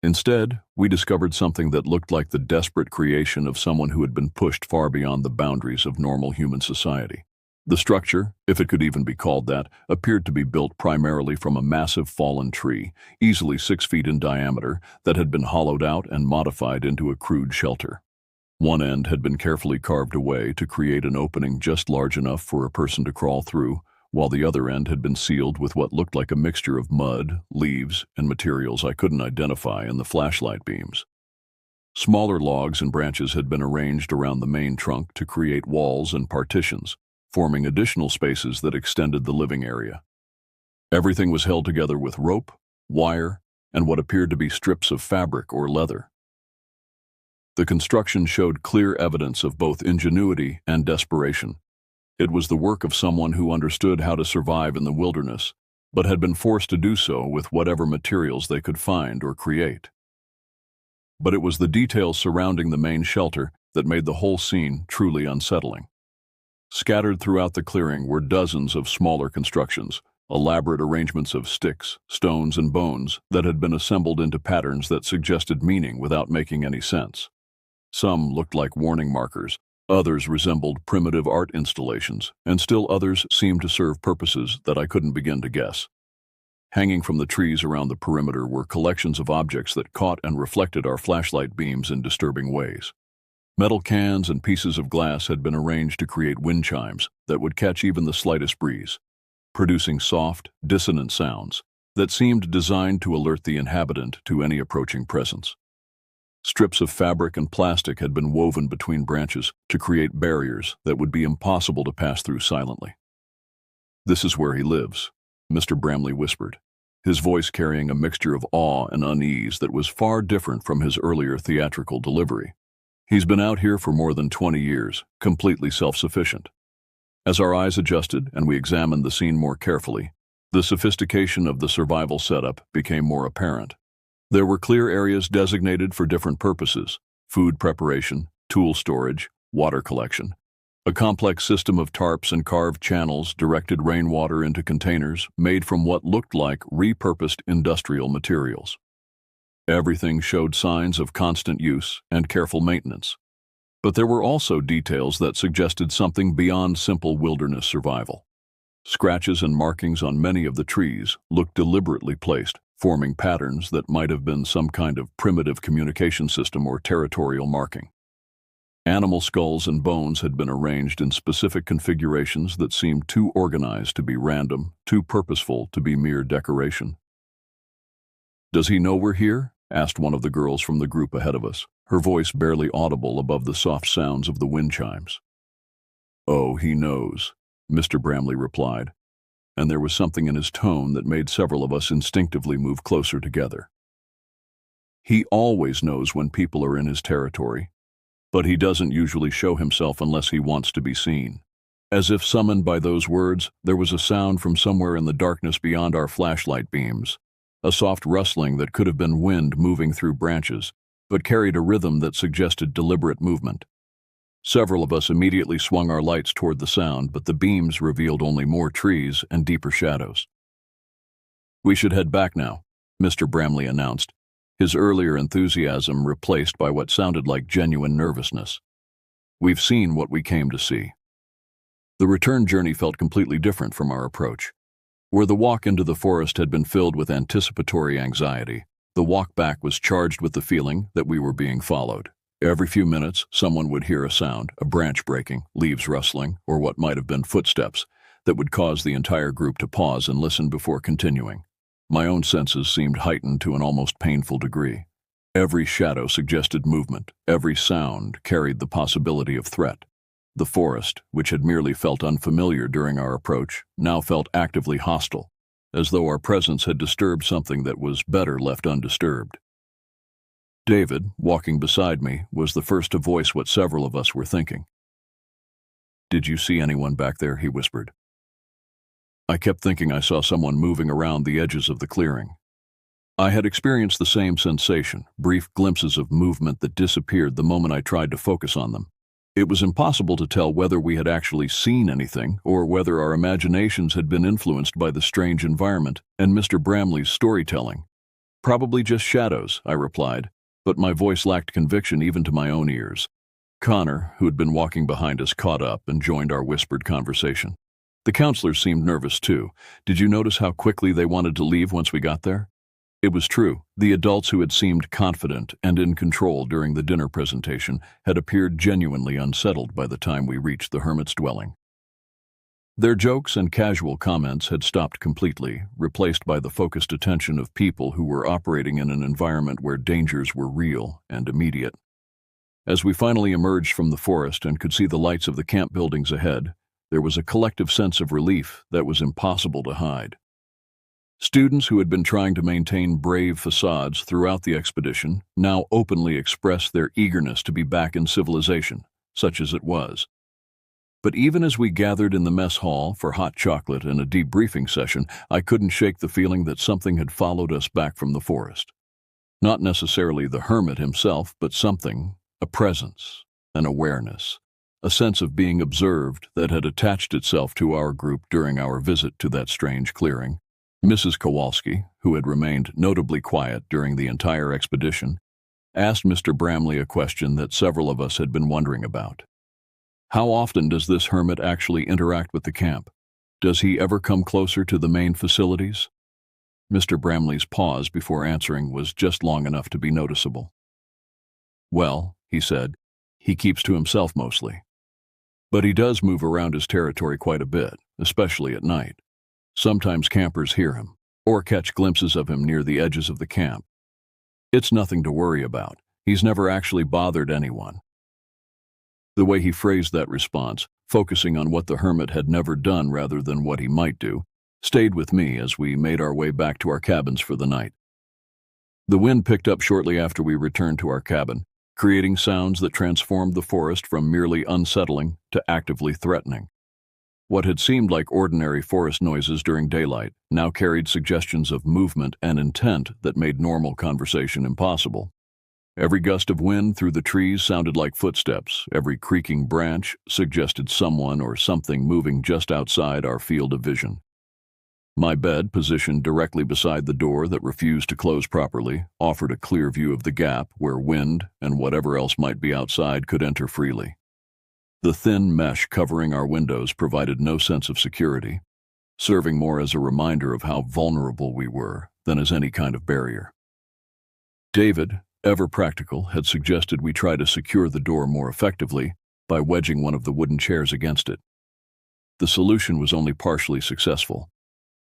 Speaker 1: Instead, we discovered something that looked like the desperate creation of someone who had been pushed far beyond the boundaries of normal human society. The structure, if it could even be called that, appeared to be built primarily from a massive fallen tree, easily 6 feet in diameter, that had been hollowed out and modified into a crude shelter. One end had been carefully carved away to create an opening just large enough for a person to crawl through, while the other end had been sealed with what looked like a mixture of mud, leaves, and materials I couldn't identify in the flashlight beams. Smaller logs and branches had been arranged around the main trunk to create walls and partitions, forming additional spaces that extended the living area. Everything was held together with rope, wire, and what appeared to be strips of fabric or leather. The construction showed clear evidence of both ingenuity and desperation. It was the work of someone who understood how to survive in the wilderness, but had been forced to do so with whatever materials they could find or create. But it was the details surrounding the main shelter that made the whole scene truly unsettling. Scattered throughout the clearing were dozens of smaller constructions, elaborate arrangements of sticks, stones, and bones that had been assembled into patterns that suggested meaning without making any sense. Some looked like warning markers, others resembled primitive art installations, and still others seemed to serve purposes that I couldn't begin to guess. Hanging from the trees around the perimeter were collections of objects that caught and reflected our flashlight beams in disturbing ways. Metal cans and pieces of glass had been arranged to create wind chimes that would catch even the slightest breeze, producing soft, dissonant sounds that seemed designed to alert the inhabitant to any approaching presence. Strips of fabric and plastic had been woven between branches to create barriers that would be impossible to pass through silently. "This is where he lives," Mr. Bramley whispered, his voice carrying a mixture of awe and unease that was far different from his earlier theatrical delivery. "He's been out here for more than 20 years, completely self-sufficient." As our eyes adjusted and we examined the scene more carefully, the sophistication of the survival setup became more apparent. There were clear areas designated for different purposes: food preparation, tool storage, water collection. A complex system of tarps and carved channels directed rainwater into containers made from what looked like repurposed industrial materials. Everything showed signs of constant use and careful maintenance. But there were also details that suggested something beyond simple wilderness survival. Scratches and markings on many of the trees looked deliberately placed, forming patterns that might have been some kind of primitive communication system or territorial marking. Animal skulls and bones had been arranged in specific configurations that seemed too organized to be random, too purposeful to be mere decoration. "Does he know we're here?" asked one of the girls from the group ahead of us, her voice barely audible above the soft sounds of the wind chimes. "Oh, he knows," Mr. Bramley replied, and there was something in his tone that made several of us instinctively move closer together. "He always knows when people are in his territory, but he doesn't usually show himself unless he wants to be seen." As if summoned by those words, there was a sound from somewhere in the darkness beyond our flashlight beams, a soft rustling that could have been wind moving through branches, but carried a rhythm that suggested deliberate movement. Several of us immediately swung our lights toward the sound, but the beams revealed only more trees and deeper shadows. "We should head back now," Mr. Bramley announced, his earlier enthusiasm replaced by what sounded like genuine nervousness. "We've seen what we came to see." The return journey felt completely different from our approach. Where the walk into the forest had been filled with anticipatory anxiety, the walk back was charged with the feeling that we were being followed. Every few minutes, someone would hear a sound, a branch breaking, leaves rustling, or what might have been footsteps, that would cause the entire group to pause and listen before continuing. My own senses seemed heightened to an almost painful degree. Every shadow suggested movement, every sound carried the possibility of threat. The forest, which had merely felt unfamiliar during our approach, now felt actively hostile, as though our presence had disturbed something that was better left undisturbed. David, walking beside me, was the first to voice what several of us were thinking. "Did you see anyone back there?" he whispered. I kept thinking I saw someone moving around the edges of the clearing. I had experienced the same sensation, brief glimpses of movement that disappeared the moment I tried to focus on them. It was impossible to tell whether we had actually seen anything or whether our imaginations had been influenced by the strange environment and Mr. Bramley's storytelling. "Probably just shadows," I replied, but my voice lacked conviction even to my own ears. Connor, who had been walking behind us, caught up and joined our whispered conversation. The counselors seemed nervous too. "Did you notice how quickly they wanted to leave once we got there?" It was true. The adults who had seemed confident and in control during the dinner presentation had appeared genuinely unsettled by the time we reached the hermit's dwelling. Their jokes and casual comments had stopped completely, replaced by the focused attention of people who were operating in an environment where dangers were real and immediate. As we finally emerged from the forest and could see the lights of the camp buildings ahead, there was a collective sense of relief that was impossible to hide. Students who had been trying to maintain brave facades throughout the expedition now openly expressed their eagerness to be back in civilization, such as it was. But even as we gathered in the mess hall for hot chocolate and a debriefing session, I couldn't shake the feeling that something had followed us back from the forest. Not necessarily the hermit himself, but something, a presence, an awareness, a sense of being observed that had attached itself to our group during our visit to that strange clearing. Mrs. Kowalski, who had remained notably quiet during the entire expedition, asked Mr. Bramley a question that several of us had been wondering about. "How often does this hermit actually interact with the camp? Does he ever come closer to the main facilities?" Mr. Bramley's pause before answering was just long enough to be noticeable. "Well," he said, "he keeps to himself mostly. But he does move around his territory quite a bit, especially at night. Sometimes campers hear him, or catch glimpses of him near the edges of the camp. It's nothing to worry about. He's never actually bothered anyone." The way he phrased that response, focusing on what the hermit had never done rather than what he might do, stayed with me as we made our way back to our cabins for the night. The wind picked up shortly after we returned to our cabin, creating sounds that transformed the forest from merely unsettling to actively threatening. What had seemed like ordinary forest noises during daylight now carried suggestions of movement and intent that made normal conversation impossible. Every gust of wind through the trees sounded like footsteps. Every creaking branch suggested someone or something moving just outside our field of vision. My bed, positioned directly beside the door that refused to close properly, offered a clear view of the gap where wind and whatever else might be outside could enter freely. The thin mesh covering our windows provided no sense of security, serving more as a reminder of how vulnerable we were than as any kind of barrier. David, ever practical, had suggested we try to secure the door more effectively by wedging one of the wooden chairs against it. The solution was only partially successful.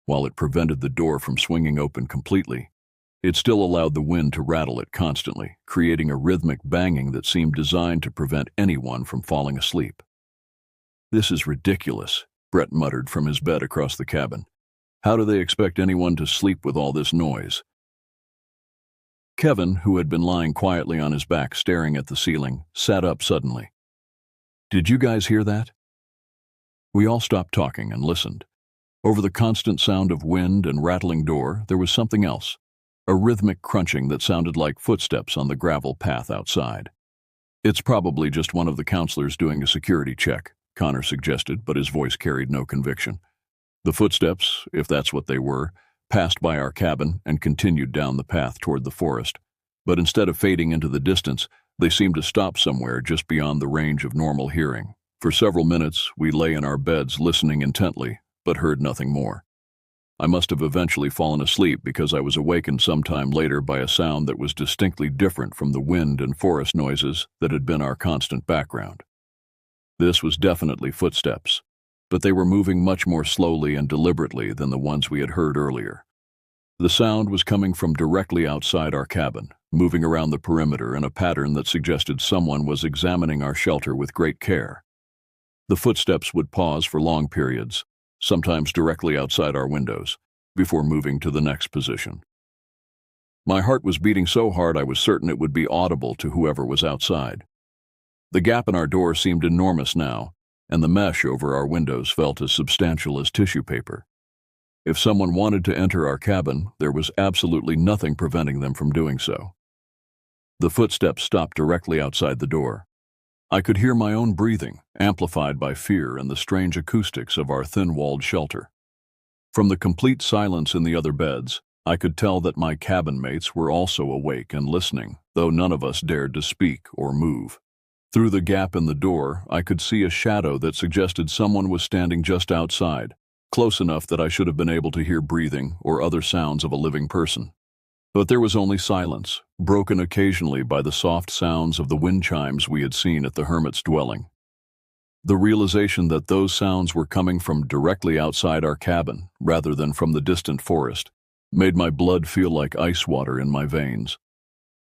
Speaker 1: While it prevented the door from swinging open completely, it still allowed the wind to rattle it constantly, creating a rhythmic banging that seemed designed to prevent anyone from falling asleep. "This is ridiculous," Brett muttered from his bed across the cabin. "How do they expect anyone to sleep with all this noise?" Kevin, who had been lying quietly on his back staring at the ceiling, sat up suddenly. "Did you guys hear that?" We all stopped talking and listened. Over the constant sound of wind and rattling door, there was something else, a rhythmic crunching that sounded like footsteps on the gravel path outside. "It's probably just one of the counselors doing a security check," Connor suggested, but his voice carried no conviction. The footsteps, if that's what they were, passed by our cabin and continued down the path toward the forest, but instead of fading into the distance, they seemed to stop somewhere just beyond the range of normal hearing. For several minutes, we lay in our beds listening intently, but heard nothing more. I must have eventually fallen asleep because I was awakened sometime later by a sound that was distinctly different from the wind and forest noises that had been our constant background. This was definitely footsteps, but they were moving much more slowly and deliberately than the ones we had heard earlier. The sound was coming from directly outside our cabin, moving around the perimeter in a pattern that suggested someone was examining our shelter with great care. The footsteps would pause for long periods, sometimes directly outside our windows, before moving to the next position. My heart was beating so hard I was certain it would be audible to whoever was outside. The gap in our door seemed enormous now, and the mesh over our windows felt as substantial as tissue paper. If someone wanted to enter our cabin, there was absolutely nothing preventing them from doing so. The footsteps stopped directly outside the door. I could hear my own breathing, amplified by fear and the strange acoustics of our thin-walled shelter. From the complete silence in the other beds, I could tell that my cabin mates were also awake and listening, though none of us dared to speak or move. Through the gap in the door, I could see a shadow that suggested someone was standing just outside, close enough that I should have been able to hear breathing or other sounds of a living person. But there was only silence, broken occasionally by the soft sounds of the wind chimes we had seen at the hermit's dwelling. The realization that those sounds were coming from directly outside our cabin, rather than from the distant forest, made my blood feel like ice water in my veins.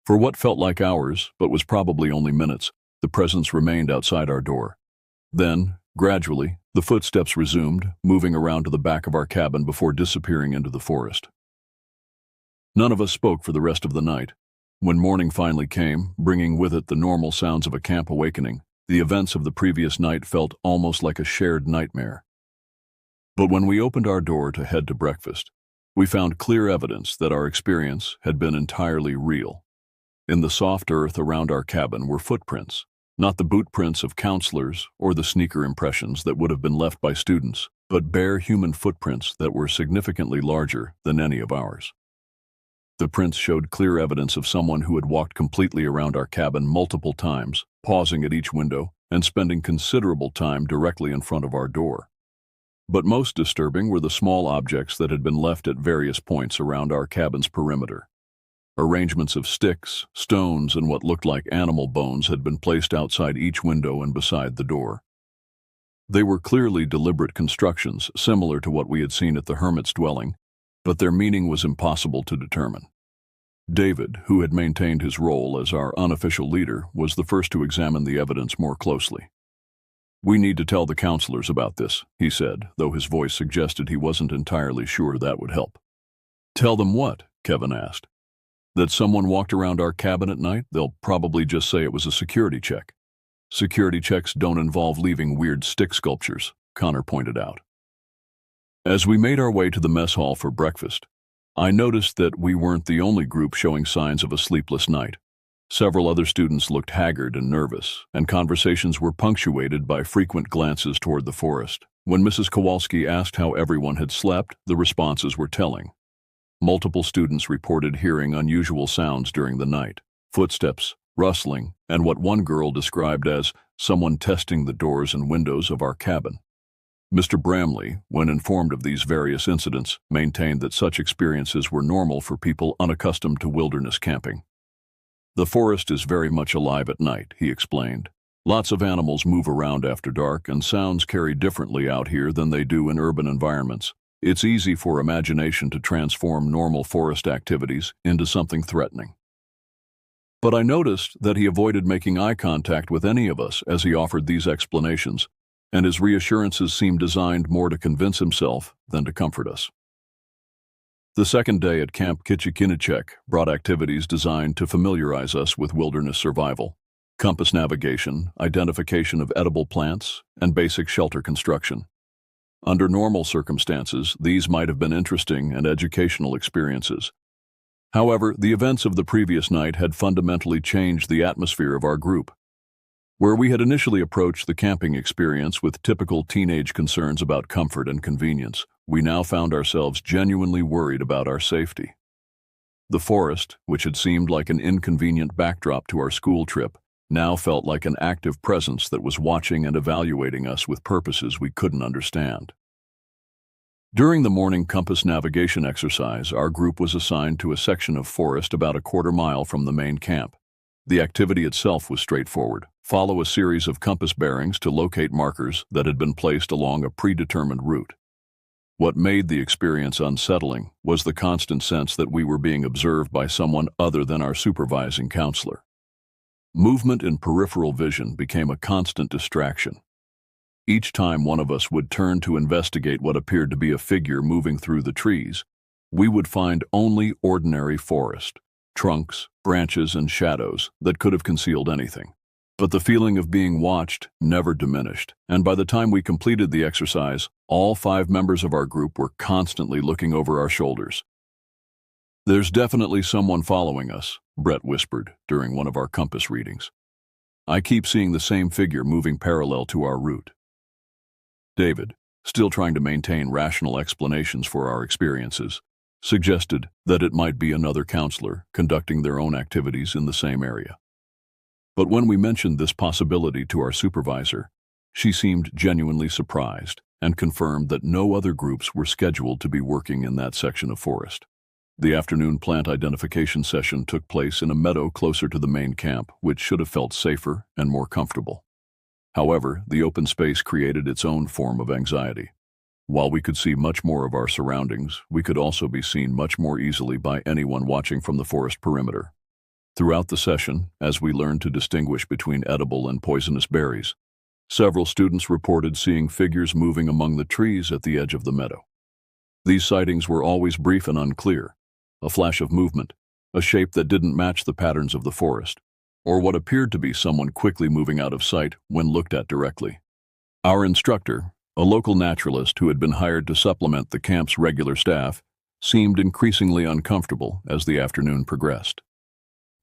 Speaker 1: For what felt like hours, but was probably only minutes, the presence remained outside our door. Then, gradually, the footsteps resumed, moving around to the back of our cabin before disappearing into the forest. None of us spoke for the rest of the night. When morning finally came, bringing with it the normal sounds of a camp awakening, the events of the previous night felt almost like a shared nightmare. But when we opened our door to head to breakfast, we found clear evidence that our experience had been entirely real. In the soft earth around our cabin were footprints, not the boot prints of counselors or the sneaker impressions that would have been left by students, but bare human footprints that were significantly larger than any of ours. The prints showed clear evidence of someone who had walked completely around our cabin multiple times, pausing at each window and spending considerable time directly in front of our door. But most disturbing were the small objects that had been left at various points around our cabin's perimeter. Arrangements of sticks, stones, and what looked like animal bones had been placed outside each window and beside the door. They were clearly deliberate constructions, similar to what we had seen at the hermit's dwelling, but their meaning was impossible to determine. David, who had maintained his role as our unofficial leader, was the first to examine the evidence more closely. "We need to tell the counselors about this," he said, though his voice suggested he wasn't entirely sure that would help. "Tell them what?" Kevin asked. "That someone walked around our cabin at night? They'll probably just say it was a security check." "Security checks don't involve leaving weird stick sculptures," Connor pointed out. As we made our way to the mess hall for breakfast, I noticed that we weren't the only group showing signs of a sleepless night. Several other students looked haggard and nervous, and conversations were punctuated by frequent glances toward the forest. When Mrs. Kowalski asked how everyone had slept, the responses were telling. Multiple students reported hearing unusual sounds during the night: footsteps, rustling, and what one girl described as someone testing the doors and windows of our cabin. Mr. Bramley, when informed of these various incidents, maintained that such experiences were normal for people unaccustomed to wilderness camping. "The forest is very much alive at night," he explained. "Lots of animals move around after dark, and sounds carry differently out here than they do in urban environments. It's easy for imagination to transform normal forest activities into something threatening." But I noticed that he avoided making eye contact with any of us as he offered these explanations, and his reassurances seemed designed more to convince himself than to comfort us. The second day at Camp Kitchikinichek brought activities designed to familiarize us with wilderness survival: compass navigation, identification of edible plants, and basic shelter construction. Under normal circumstances, these might have been interesting and educational experiences. However, the events of the previous night had fundamentally changed the atmosphere of our group. Where we had initially approached the camping experience with typical teenage concerns about comfort and convenience, we now found ourselves genuinely worried about our safety. The forest, which had seemed like an inconvenient backdrop to our school trip, now felt like an active presence that was watching and evaluating us with purposes we couldn't understand. During the morning compass navigation exercise, our group was assigned to a section of forest about a quarter-mile from the main camp. The activity itself was straightforward. Follow a series of compass bearings to locate markers that had been placed along a predetermined route. What made the experience unsettling was the constant sense that we were being observed by someone other than our supervising counselor. Movement in peripheral vision became a constant distraction. Each time one of us would turn to investigate what appeared to be a figure moving through the trees, we would find only ordinary forest, trunks, branches, and shadows that could have concealed anything. But the feeling of being watched never diminished, and by the time we completed the exercise, all 5 members of our group were constantly looking over our shoulders. "There's definitely someone following us," Brett whispered during one of our compass readings. "I keep seeing the same figure moving parallel to our route." David, still trying to maintain rational explanations for our experiences, suggested that it might be another counselor conducting their own activities in the same area. But when we mentioned this possibility to our supervisor, she seemed genuinely surprised and confirmed that no other groups were scheduled to be working in that section of forest. The afternoon plant identification session took place in a meadow closer to the main camp, which should have felt safer and more comfortable. However, the open space created its own form of anxiety. While we could see much more of our surroundings, we could also be seen much more easily by anyone watching from the forest perimeter. Throughout the session, as we learned to distinguish between edible and poisonous berries, several students reported seeing figures moving among the trees at the edge of the meadow. These sightings were always brief and unclear: a flash of movement, a shape that didn't match the patterns of the forest, or what appeared to be someone quickly moving out of sight when looked at directly. Our instructor, a local naturalist who had been hired to supplement the camp's regular staff, seemed increasingly uncomfortable as the afternoon progressed.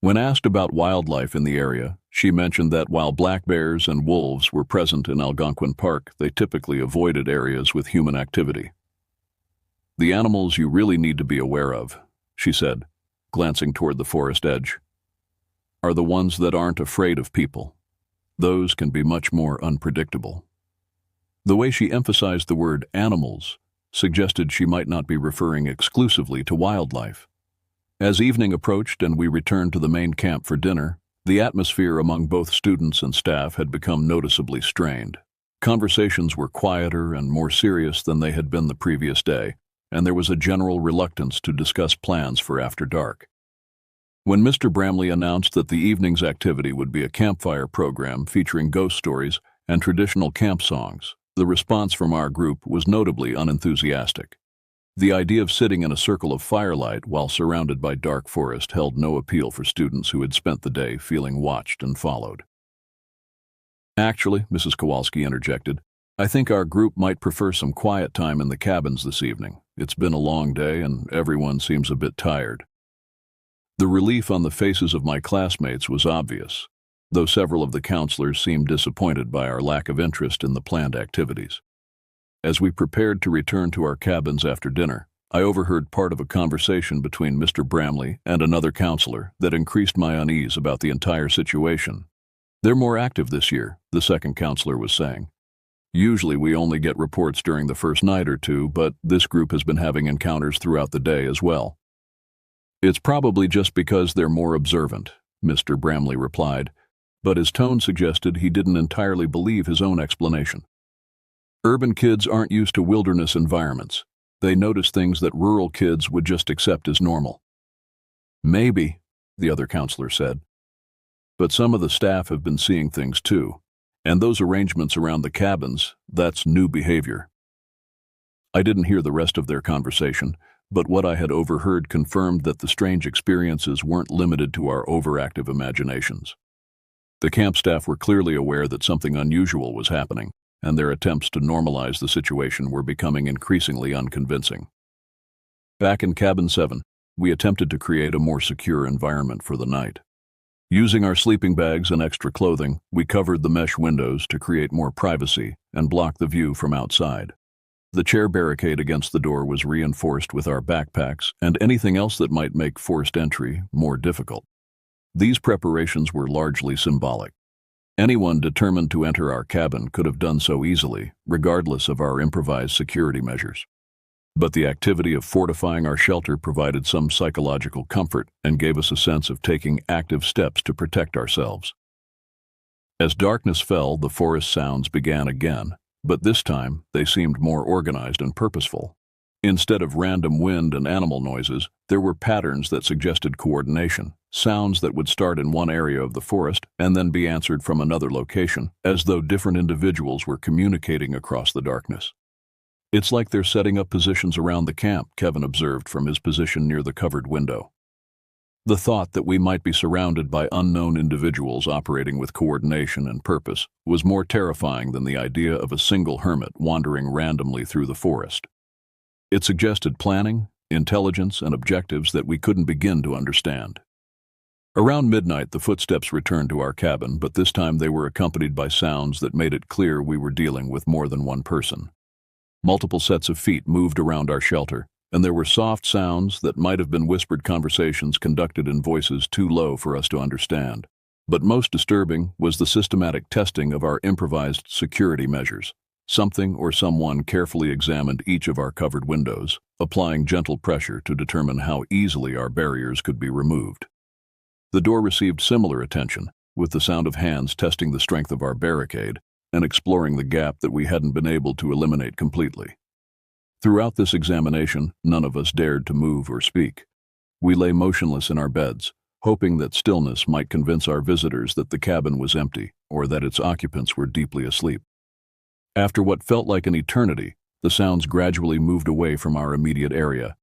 Speaker 1: When asked about wildlife in the area, she mentioned that while black bears and wolves were present in Algonquin Park, they typically avoided areas with human activity. "The animals you really need to be aware of," she said, glancing toward the forest edge, "are the ones that aren't afraid of people. Those can be much more unpredictable." The way she emphasized the word animals suggested she might not be referring exclusively to wildlife. As evening approached and we returned to the main camp for dinner, the atmosphere among both students and staff had become noticeably strained. Conversations were quieter and more serious than they had been the previous day, and there was a general reluctance to discuss plans for after dark. When Mr. Bramley announced that the evening's activity would be a campfire program featuring ghost stories and traditional camp songs, the response from our group was notably unenthusiastic. The idea of sitting in a circle of firelight while surrounded by dark forest held no appeal for students who had spent the day feeling watched and followed. "Actually," Mrs. Kowalski interjected, "I think our group might prefer some quiet time in the cabins this evening. It's been a long day and everyone seems a bit tired." The relief on the faces of my classmates was obvious, though several of the counselors seemed disappointed by our lack of interest in the planned activities. As we prepared to return to our cabins after dinner, I overheard part of a conversation between Mr. Bramley and another counselor that increased my unease about the entire situation. "They're more active this year," the second counselor was saying. "Usually we only get reports during the first night or two, but this group has been having encounters throughout the day as well." "It's probably just because they're more observant," Mr. Bramley replied, but his tone suggested he didn't entirely believe his own explanation. "Urban kids aren't used to wilderness environments. They notice things that rural kids would just accept as normal." "Maybe," the other counselor said. "But some of the staff have been seeing things too, and those arrangements around the cabins, that's new behavior." I didn't hear the rest of their conversation, but what I had overheard confirmed that the strange experiences weren't limited to our overactive imaginations. The camp staff were clearly aware that something unusual was happening, and their attempts to normalize the situation were becoming increasingly unconvincing. Back in Cabin 7, we attempted to create a more secure environment for the night. Using our sleeping bags and extra clothing, we covered the mesh windows to create more privacy and block the view from outside. The chair barricade against the door was reinforced with our backpacks and anything else that might make forced entry more difficult. These preparations were largely symbolic. Anyone determined to enter our cabin could have done so easily, regardless of our improvised security measures. But the activity of fortifying our shelter provided some psychological comfort and gave us a sense of taking active steps to protect ourselves. As darkness fell, the forest sounds began again, but this time they seemed more organized and purposeful. Instead of random wind and animal noises, there were patterns that suggested coordination, sounds that would start in one area of the forest and then be answered from another location, as though different individuals were communicating across the darkness. "It's like they're setting up positions around the camp," Kevin observed from his position near the covered window. The thought that we might be surrounded by unknown individuals operating with coordination and purpose was more terrifying than the idea of a single hermit wandering randomly through the forest. It suggested planning, intelligence, and objectives that we couldn't begin to understand. Around midnight, the footsteps returned to our cabin, but this time they were accompanied by sounds that made it clear we were dealing with more than one person. Multiple sets of feet moved around our shelter, and there were soft sounds that might have been whispered conversations conducted in voices too low for us to understand. But most disturbing was the systematic testing of our improvised security measures. Something or someone carefully examined each of our covered windows, applying gentle pressure to determine how easily our barriers could be removed. The door received similar attention, with the sound of hands testing the strength of our barricade and exploring the gap that we hadn't been able to eliminate completely. Throughout this examination, none of us dared to move or speak. We lay motionless in our beds, hoping that stillness might convince our visitors that the cabin was empty or that its occupants were deeply asleep. After what felt like an eternity, the sounds gradually moved away from our immediate area,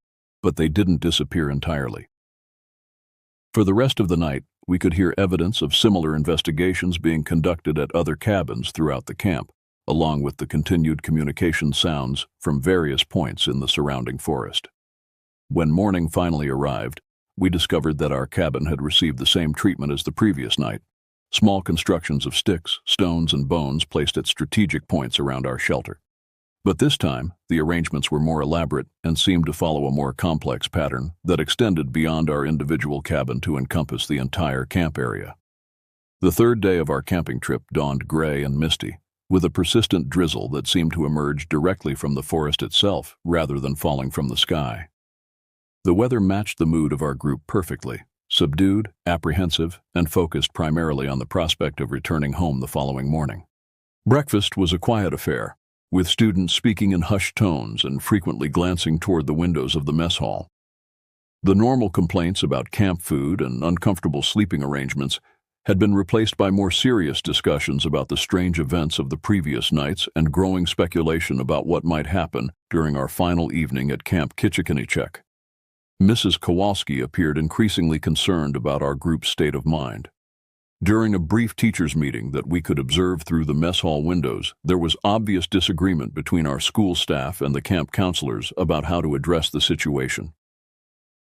Speaker 1: but they didn't disappear entirely. For the rest of the night, we could hear evidence of similar investigations being conducted at other cabins throughout the camp, along with the continued communication sounds from various points in the surrounding forest. When morning finally arrived, we discovered that our cabin had received the same treatment as the previous night. Small constructions of sticks, stones, and bones placed at strategic points around our shelter. But this time, the arrangements were more elaborate and seemed to follow a more complex pattern that extended beyond our individual cabin to encompass the entire camp area. The third day of our camping trip dawned gray and misty, with a persistent drizzle that seemed to emerge directly from the forest itself rather than falling from the sky. The weather matched the mood of our group perfectly, subdued, apprehensive, and focused primarily on the prospect of returning home the following morning. Breakfast was a quiet affair, with students speaking in hushed tones and frequently glancing toward the windows of the mess hall. The normal complaints about camp food and uncomfortable sleeping arrangements had been replaced by more serious discussions about the strange events of the previous nights and growing speculation about what might happen during our final evening at Camp Kitchikanichek. Mrs. Kowalski appeared increasingly concerned about our group's state of mind. During a brief teachers' meeting that we could observe through the mess hall windows, there was obvious disagreement between our school staff and the camp counselors about how to address the situation.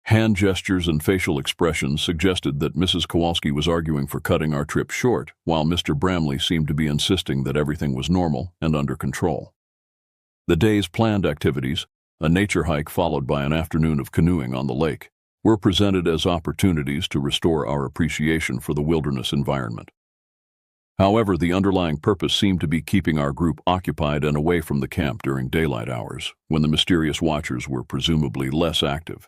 Speaker 1: Hand gestures and facial expressions suggested that Mrs. Kowalski was arguing for cutting our trip short, while Mr. Bramley seemed to be insisting that everything was normal and under control. The day's planned activities, a nature hike followed by an afternoon of canoeing on the lake, were presented as opportunities to restore our appreciation for the wilderness environment. However, the underlying purpose seemed to be keeping our group occupied and away from the camp during daylight hours, when the mysterious watchers were presumably less active.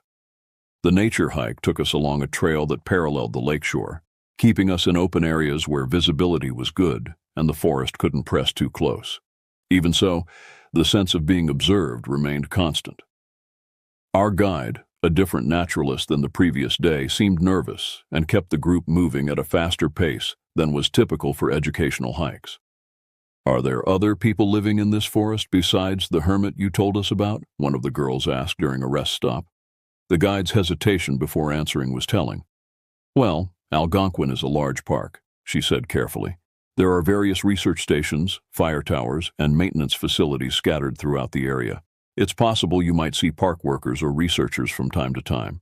Speaker 1: The nature hike took us along a trail that paralleled the lakeshore, keeping us in open areas where visibility was good and the forest couldn't press too close. Even so, the sense of being observed remained constant. Our guide, a different naturalist than the previous day, seemed nervous and kept the group moving at a faster pace than was typical for educational hikes. "Are there other people living in this forest besides the hermit you told us about?" one of the girls asked during a rest stop. The guide's hesitation before answering was telling. "Well, Algonquin is a large park," she said carefully. "There are various research stations, fire towers, and maintenance facilities scattered throughout the area. It's possible you might see park workers or researchers from time to time."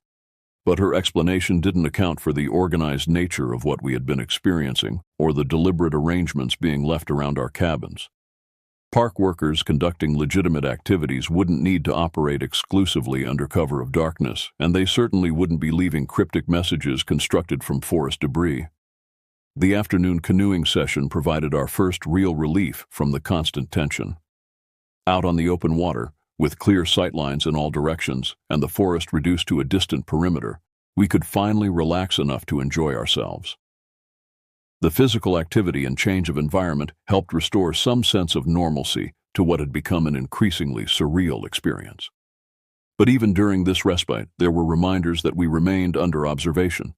Speaker 1: But her explanation didn't account for the organized nature of what we had been experiencing or the deliberate arrangements being left around our cabins. Park workers conducting legitimate activities wouldn't need to operate exclusively under cover of darkness, and they certainly wouldn't be leaving cryptic messages constructed from forest debris. The afternoon canoeing session provided our first real relief from the constant tension. Out on the open water, With clear sightlines in all directions and the forest reduced to a distant perimeter, we could finally relax enough to enjoy ourselves. The physical activity and change of environment helped restore some sense of normalcy to what had become an increasingly surreal experience. But even during this respite, there were reminders that we remained under observation.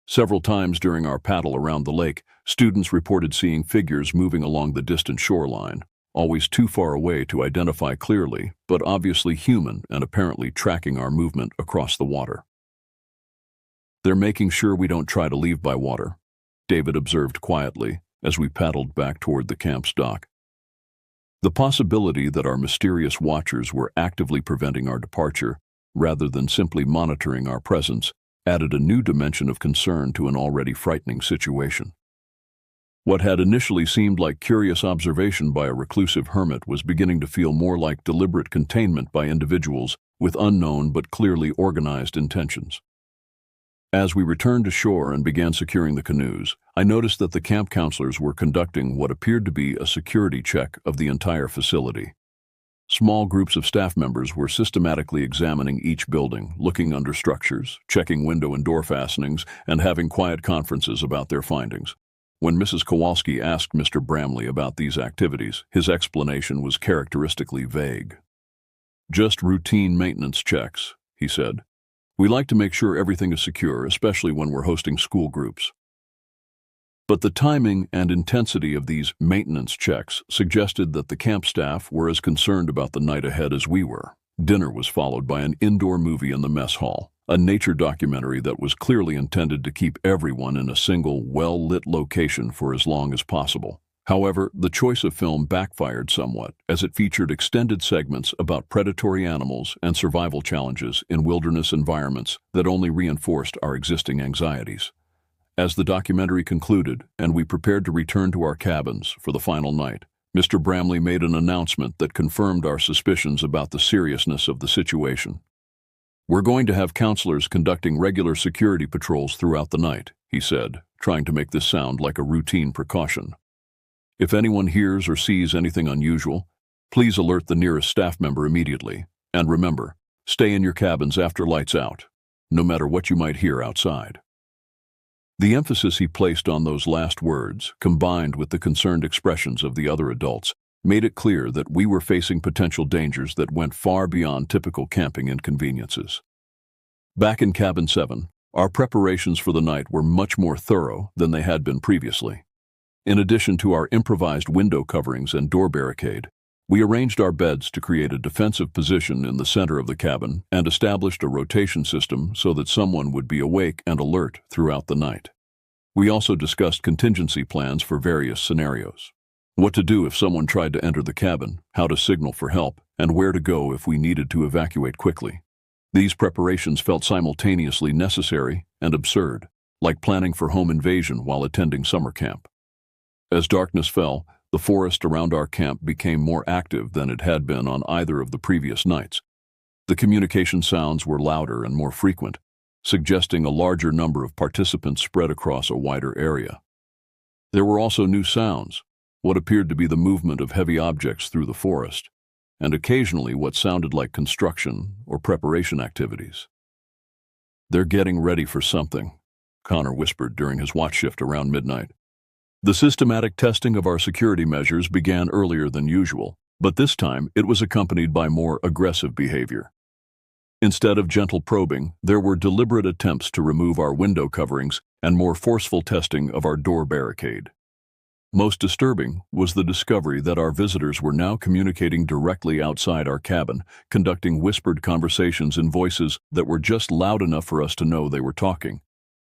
Speaker 1: Several times during our paddle around the lake, students reported seeing figures moving along the distant shoreline, always too far away to identify clearly, but obviously human and apparently tracking our movement across the water. "They're making sure we don't try to leave by water," David observed quietly as we paddled back toward the camp's dock. The possibility that our mysterious watchers were actively preventing our departure, rather than simply monitoring our presence, added a new dimension of concern to an already frightening situation. What had initially seemed like curious observation by a reclusive hermit was beginning to feel more like deliberate containment by individuals with unknown but clearly organized intentions. As we returned to shore and began securing the canoes, I noticed that the camp counselors were conducting what appeared to be a security check of the entire facility. Small groups of staff members were systematically examining each building, looking under structures, checking window and door fastenings, and having quiet conferences about their findings. When Mrs. Kowalski asked Mr. Bramley about these activities, his explanation was characteristically vague. "Just routine maintenance checks," he said. "We like to make sure everything is secure, especially when we're hosting school groups." But the timing and intensity of these maintenance checks suggested that the camp staff were as concerned about the night ahead as we were. Dinner was followed by an indoor movie in the mess hall, a nature documentary that was clearly intended to keep everyone in a single, well-lit location for as long as possible. However, the choice of film backfired somewhat, as it featured extended segments about predatory animals and survival challenges in wilderness environments that only reinforced our existing anxieties. As the documentary concluded and we prepared to return to our cabins for the final night, Mr. Bramley made an announcement that confirmed our suspicions about the seriousness of the situation. "We're going to have counselors conducting regular security patrols throughout the night," he said, trying to make this sound like a routine precaution. "If anyone hears or sees anything unusual, please alert the nearest staff member immediately. And remember, stay in your cabins after lights out, no matter what you might hear outside." The emphasis he placed on those last words, combined with the concerned expressions of the other adults, made it clear that we were facing potential dangers that went far beyond typical camping inconveniences. Back in Cabin 7, our preparations for the night were much more thorough than they had been previously. In addition to our improvised window coverings and door barricade, we arranged our beds to create a defensive position in the center of the cabin and established a rotation system so that someone would be awake and alert throughout the night. We also discussed contingency plans for various scenarios. What to do if someone tried to enter the cabin, how to signal for help, and where to go if we needed to evacuate quickly. These preparations felt simultaneously necessary and absurd, like planning for home invasion while attending summer camp. As darkness fell, the forest around our camp became more active than it had been on either of the previous nights. The communication sounds were louder and more frequent, suggesting a larger number of participants spread across a wider area. There were also new sounds, what appeared to be the movement of heavy objects through the forest, and occasionally what sounded like construction or preparation activities. "They're getting ready for something," Connor whispered during his watch shift around midnight. The systematic testing of our security measures began earlier than usual, but this time it was accompanied by more aggressive behavior. Instead of gentle probing, there were deliberate attempts to remove our window coverings and more forceful testing of our door barricade. Most disturbing was the discovery that our visitors were now communicating directly outside our cabin, conducting whispered conversations in voices that were just loud enough for us to know they were talking,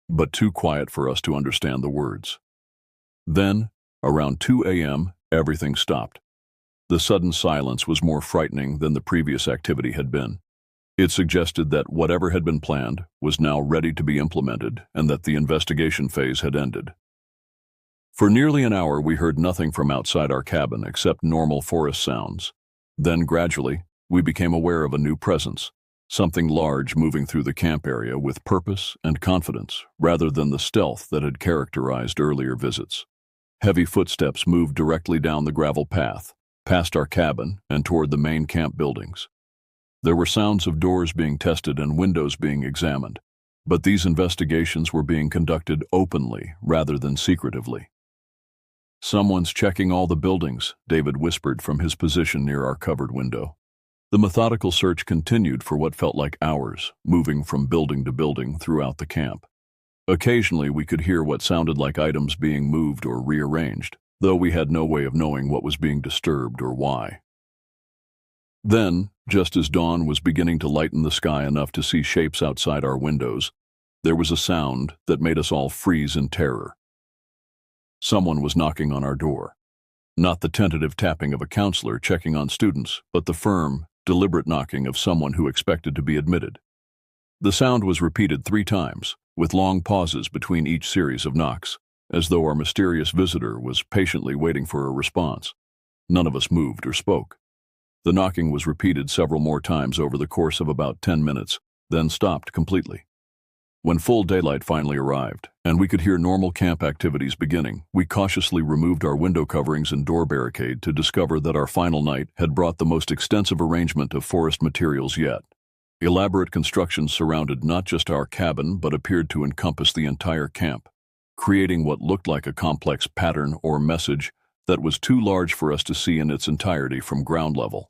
Speaker 1: but too quiet for us to understand the words. Then, around 2 a.m., everything stopped. The sudden silence was more frightening than the previous activity had been. It suggested that whatever had been planned was now ready to be implemented and that the investigation phase had ended. For nearly an hour, we heard nothing from outside our cabin except normal forest sounds. Then, gradually, we became aware of a new presence, something large moving through the camp area with purpose and confidence rather than the stealth that had characterized earlier visits. Heavy footsteps moved directly down the gravel path, past our cabin and toward the main camp buildings. There were sounds of doors being tested and windows being examined, but these investigations were being conducted openly rather than secretively. "Someone's checking all the buildings," David whispered from his position near our covered window. The methodical search continued for what felt like hours, moving from building to building throughout the camp. Occasionally we could hear what sounded like items being moved or rearranged, though we had no way of knowing what was being disturbed or why. Then, just as dawn was beginning to lighten the sky enough to see shapes outside our windows, there was a sound that made us all freeze in terror. Someone was knocking on our door. Not the tentative tapping of a counselor checking on students, but the firm, deliberate knocking of someone who expected to be admitted. The sound was repeated 3 times, with long pauses between each series of knocks, as though our mysterious visitor was patiently waiting for a response. None of us moved or spoke. The knocking was repeated several more times over the course of about 10 minutes, then stopped completely. When full daylight finally arrived, and we could hear normal camp activities beginning, we cautiously removed our window coverings and door barricade to discover that our final night had brought the most extensive arrangement of forest materials yet. Elaborate constructions surrounded not just our cabin but appeared to encompass the entire camp, creating what looked like a complex pattern or message that was too large for us to see in its entirety from ground level.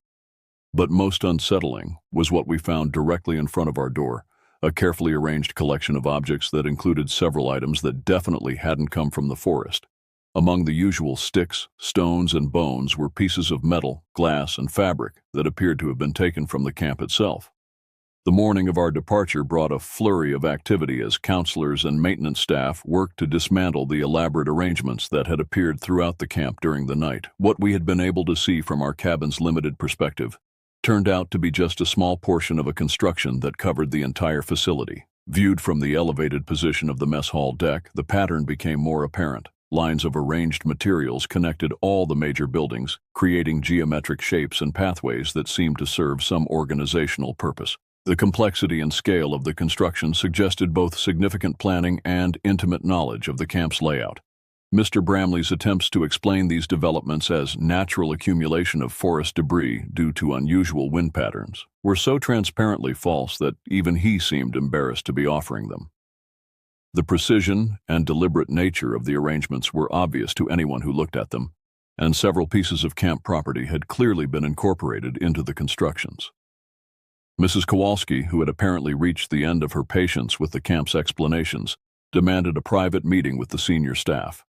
Speaker 1: But most unsettling was what we found directly in front of our door, a carefully arranged collection of objects that included several items that definitely hadn't come from the forest. Among the usual sticks, stones, and bones were pieces of metal, glass, and fabric that appeared to have been taken from the camp itself. The morning of our departure brought a flurry of activity as counselors and maintenance staff worked to dismantle the elaborate arrangements that had appeared throughout the camp during the night. What we had been able to see from our cabin's limited perspective turned out to be just a small portion of a construction that covered the entire facility. Viewed from the elevated position of the mess hall deck, the pattern became more apparent. Lines of arranged materials connected all the major buildings, creating geometric shapes and pathways that seemed to serve some organizational purpose. The complexity and scale of the construction suggested both significant planning and intimate knowledge of the camp's layout. Mr. Bramley's attempts to explain these developments as natural accumulation of forest debris due to unusual wind patterns were so transparently false that even he seemed embarrassed to be offering them. The precision and deliberate nature of the arrangements were obvious to anyone who looked at them, and several pieces of camp property had clearly been incorporated into the constructions. Mrs. Kowalski, who had apparently reached the end of her patience with the camp's explanations, demanded a private meeting with the senior staff.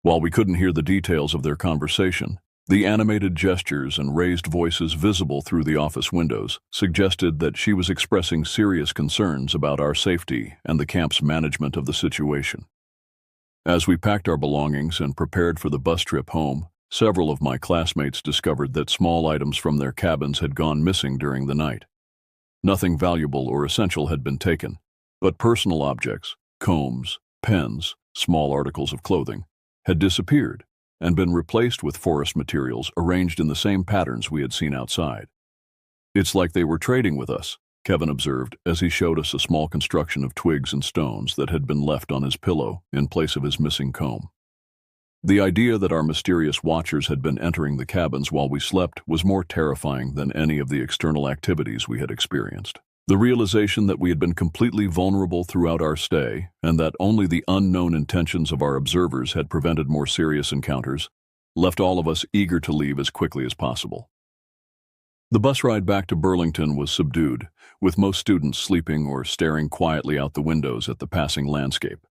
Speaker 1: While we couldn't hear the details of their conversation, the animated gestures and raised voices visible through the office windows suggested that she was expressing serious concerns about our safety and the camp's management of the situation. As we packed our belongings and prepared for the bus trip home, several of my classmates discovered that small items from their cabins had gone missing during the night. Nothing valuable or essential had been taken, but personal objects, combs, pens, small articles of clothing, had disappeared and been replaced with forest materials arranged in the same patterns we had seen outside. "It's like they were trading with us," Kevin observed as he showed us a small construction of twigs and stones that had been left on his pillow in place of his missing comb. The idea that our mysterious watchers had been entering the cabins while we slept was more terrifying than any of the external activities we had experienced. The realization that we had been completely vulnerable throughout our stay, and that only the unknown intentions of our observers had prevented more serious encounters, left all of us eager to leave as quickly as possible. The bus ride back to Burlington was subdued, with most students sleeping or staring quietly out the windows at the passing landscape.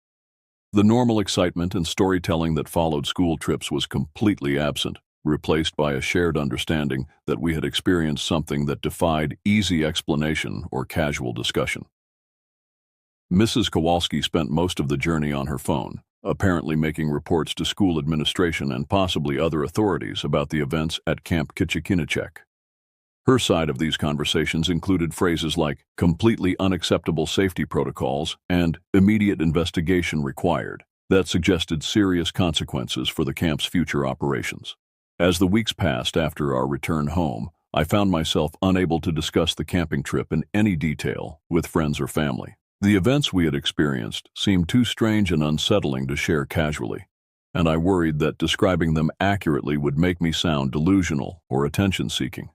Speaker 1: The normal excitement and storytelling that followed school trips was completely absent, replaced by a shared understanding that we had experienced something that defied easy explanation or casual discussion. Mrs. Kowalski spent most of the journey on her phone, apparently making reports to school administration and possibly other authorities about the events at Camp Kitchikinachek. Her side of these conversations included phrases like completely unacceptable safety protocols and immediate investigation required that suggested serious consequences for the camp's future operations. As the weeks passed after our return home, I found myself unable to discuss the camping trip in any detail with friends or family. The events we had experienced seemed too strange and unsettling to share casually, and I worried that describing them accurately would make me sound delusional or attention-seeking.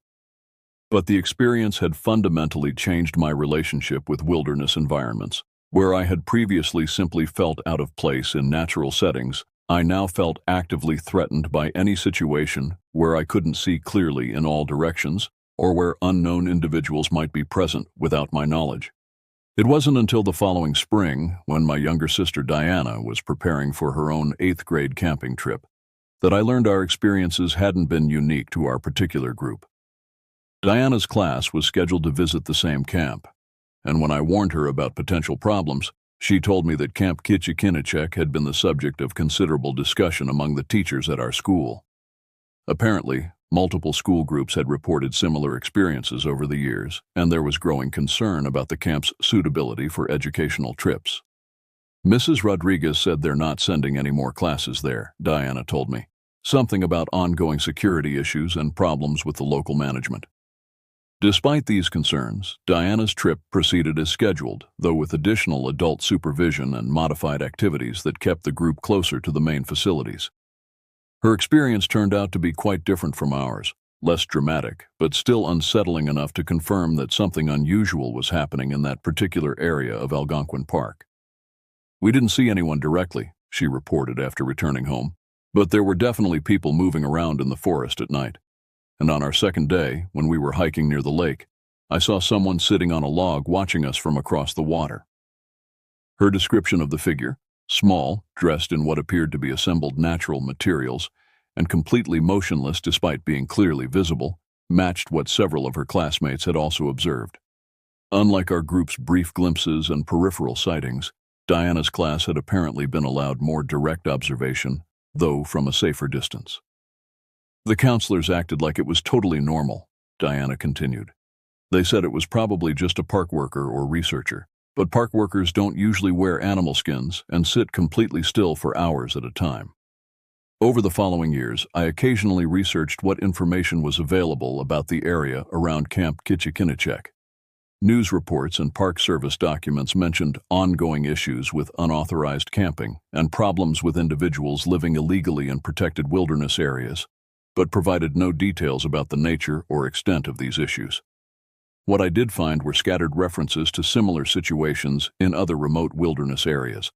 Speaker 1: But the experience had fundamentally changed my relationship with wilderness environments. Where I had previously simply felt out of place in natural settings, I now felt actively threatened by any situation where I couldn't see clearly in all directions, or where unknown individuals might be present without my knowledge. It wasn't until the following spring, when my younger sister Diana was preparing for her own 8th grade camping trip, that I learned our experiences hadn't been unique to our particular group. Diana's class was scheduled to visit the same camp, and when I warned her about potential problems, she told me that Camp Kitchikinachek had been the subject of considerable discussion among the teachers at our school. Apparently, multiple school groups had reported similar experiences over the years, and there was growing concern about the camp's suitability for educational trips. Mrs. Rodriguez said they're not sending any more classes there, Diana told me. Something about ongoing security issues and problems with the local management. Despite these concerns, Diana's trip proceeded as scheduled, though with additional adult supervision and modified activities that kept the group closer to the main facilities. Her experience turned out to be quite different from ours, less dramatic, but still unsettling enough to confirm that something unusual was happening in that particular area of Algonquin Park. We didn't see anyone directly, she reported after returning home, but there were definitely people moving around in the forest at night. And on our second day, when we were hiking near the lake, I saw someone sitting on a log watching us from across the water. Her description of the figure, small, dressed in what appeared to be assembled natural materials, and completely motionless despite being clearly visible, matched what several of her classmates had also observed. Unlike our group's brief glimpses and peripheral sightings, Diana's class had apparently been allowed more direct observation, though from a safer distance. The counselors acted like it was totally normal, Diana continued. They said it was probably just a park worker or researcher, but park workers don't usually wear animal skins and sit completely still for hours at a time. Over the following years, I occasionally researched what information was available about the area around Camp Kitchikinachek. News reports and Park Service documents mentioned ongoing issues with unauthorized camping and problems with individuals living illegally in protected wilderness areas, but provided no details about the nature or extent of these issues. What I did find were scattered references to similar situations in other remote wilderness areas,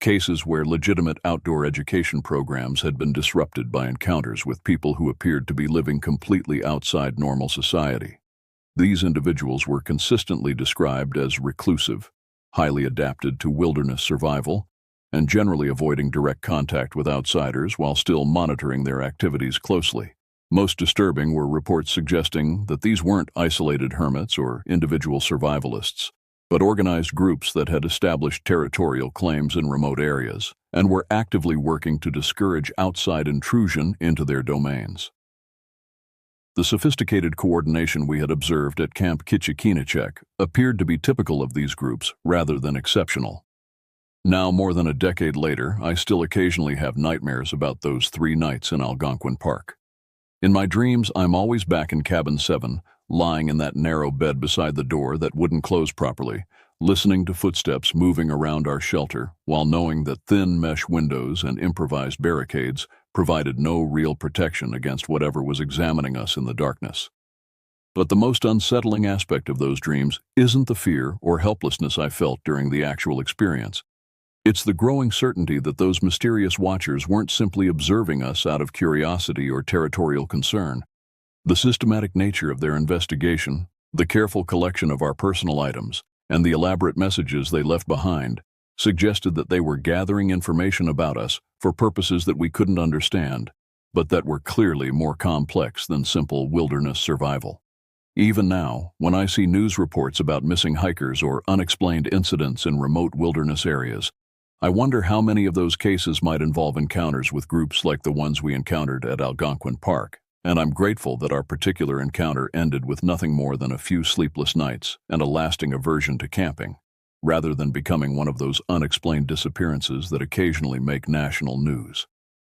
Speaker 1: cases where legitimate outdoor education programs had been disrupted by encounters with people who appeared to be living completely outside normal society. These individuals were consistently described as reclusive, highly adapted to wilderness survival, and generally avoiding direct contact with outsiders while still monitoring their activities closely. Most disturbing were reports suggesting that these weren't isolated hermits or individual survivalists, but organized groups that had established territorial claims in remote areas and were actively working to discourage outside intrusion into their domains. The sophisticated coordination we had observed at Camp Kitchikinachek appeared to be typical of these groups rather than exceptional. Now, more than a decade later, I still occasionally have nightmares about those 3 nights in Algonquin Park. In my dreams, I'm always back in Cabin 7, lying in that narrow bed beside the door that wouldn't close properly, listening to footsteps moving around our shelter, while knowing that thin mesh windows and improvised barricades provided no real protection against whatever was examining us in the darkness. But the most unsettling aspect of those dreams isn't the fear or helplessness I felt during the actual experience. It's the growing certainty that those mysterious watchers weren't simply observing us out of curiosity or territorial concern. The systematic nature of their investigation, the careful collection of our personal items, and the elaborate messages they left behind suggested that they were gathering information about us for purposes that we couldn't understand, but that were clearly more complex than simple wilderness survival. Even now, when I see news reports about missing hikers or unexplained incidents in remote wilderness areas, I wonder how many of those cases might involve encounters with groups like the ones we encountered at Algonquin Park, and I'm grateful that our particular encounter ended with nothing more than a few sleepless nights and a lasting aversion to camping, rather than becoming one of those unexplained disappearances that occasionally make national news.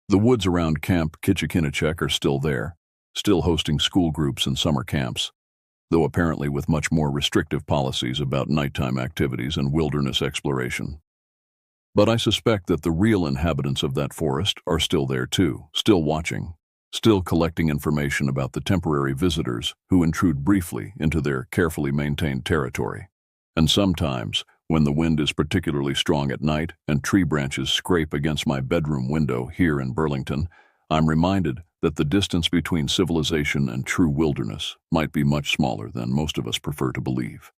Speaker 1: The woods around Camp Kitchikinachek are still there, still hosting school groups and summer camps, though apparently with much more restrictive policies about nighttime activities and wilderness exploration. But I suspect that the real inhabitants of that forest are still there too, still watching, still collecting information about the temporary visitors who intrude briefly into their carefully maintained territory. And sometimes, when the wind is particularly strong at night and tree branches scrape against my bedroom window here in Burlington, I'm reminded that the distance between civilization and true wilderness might be much smaller than most of us prefer to believe.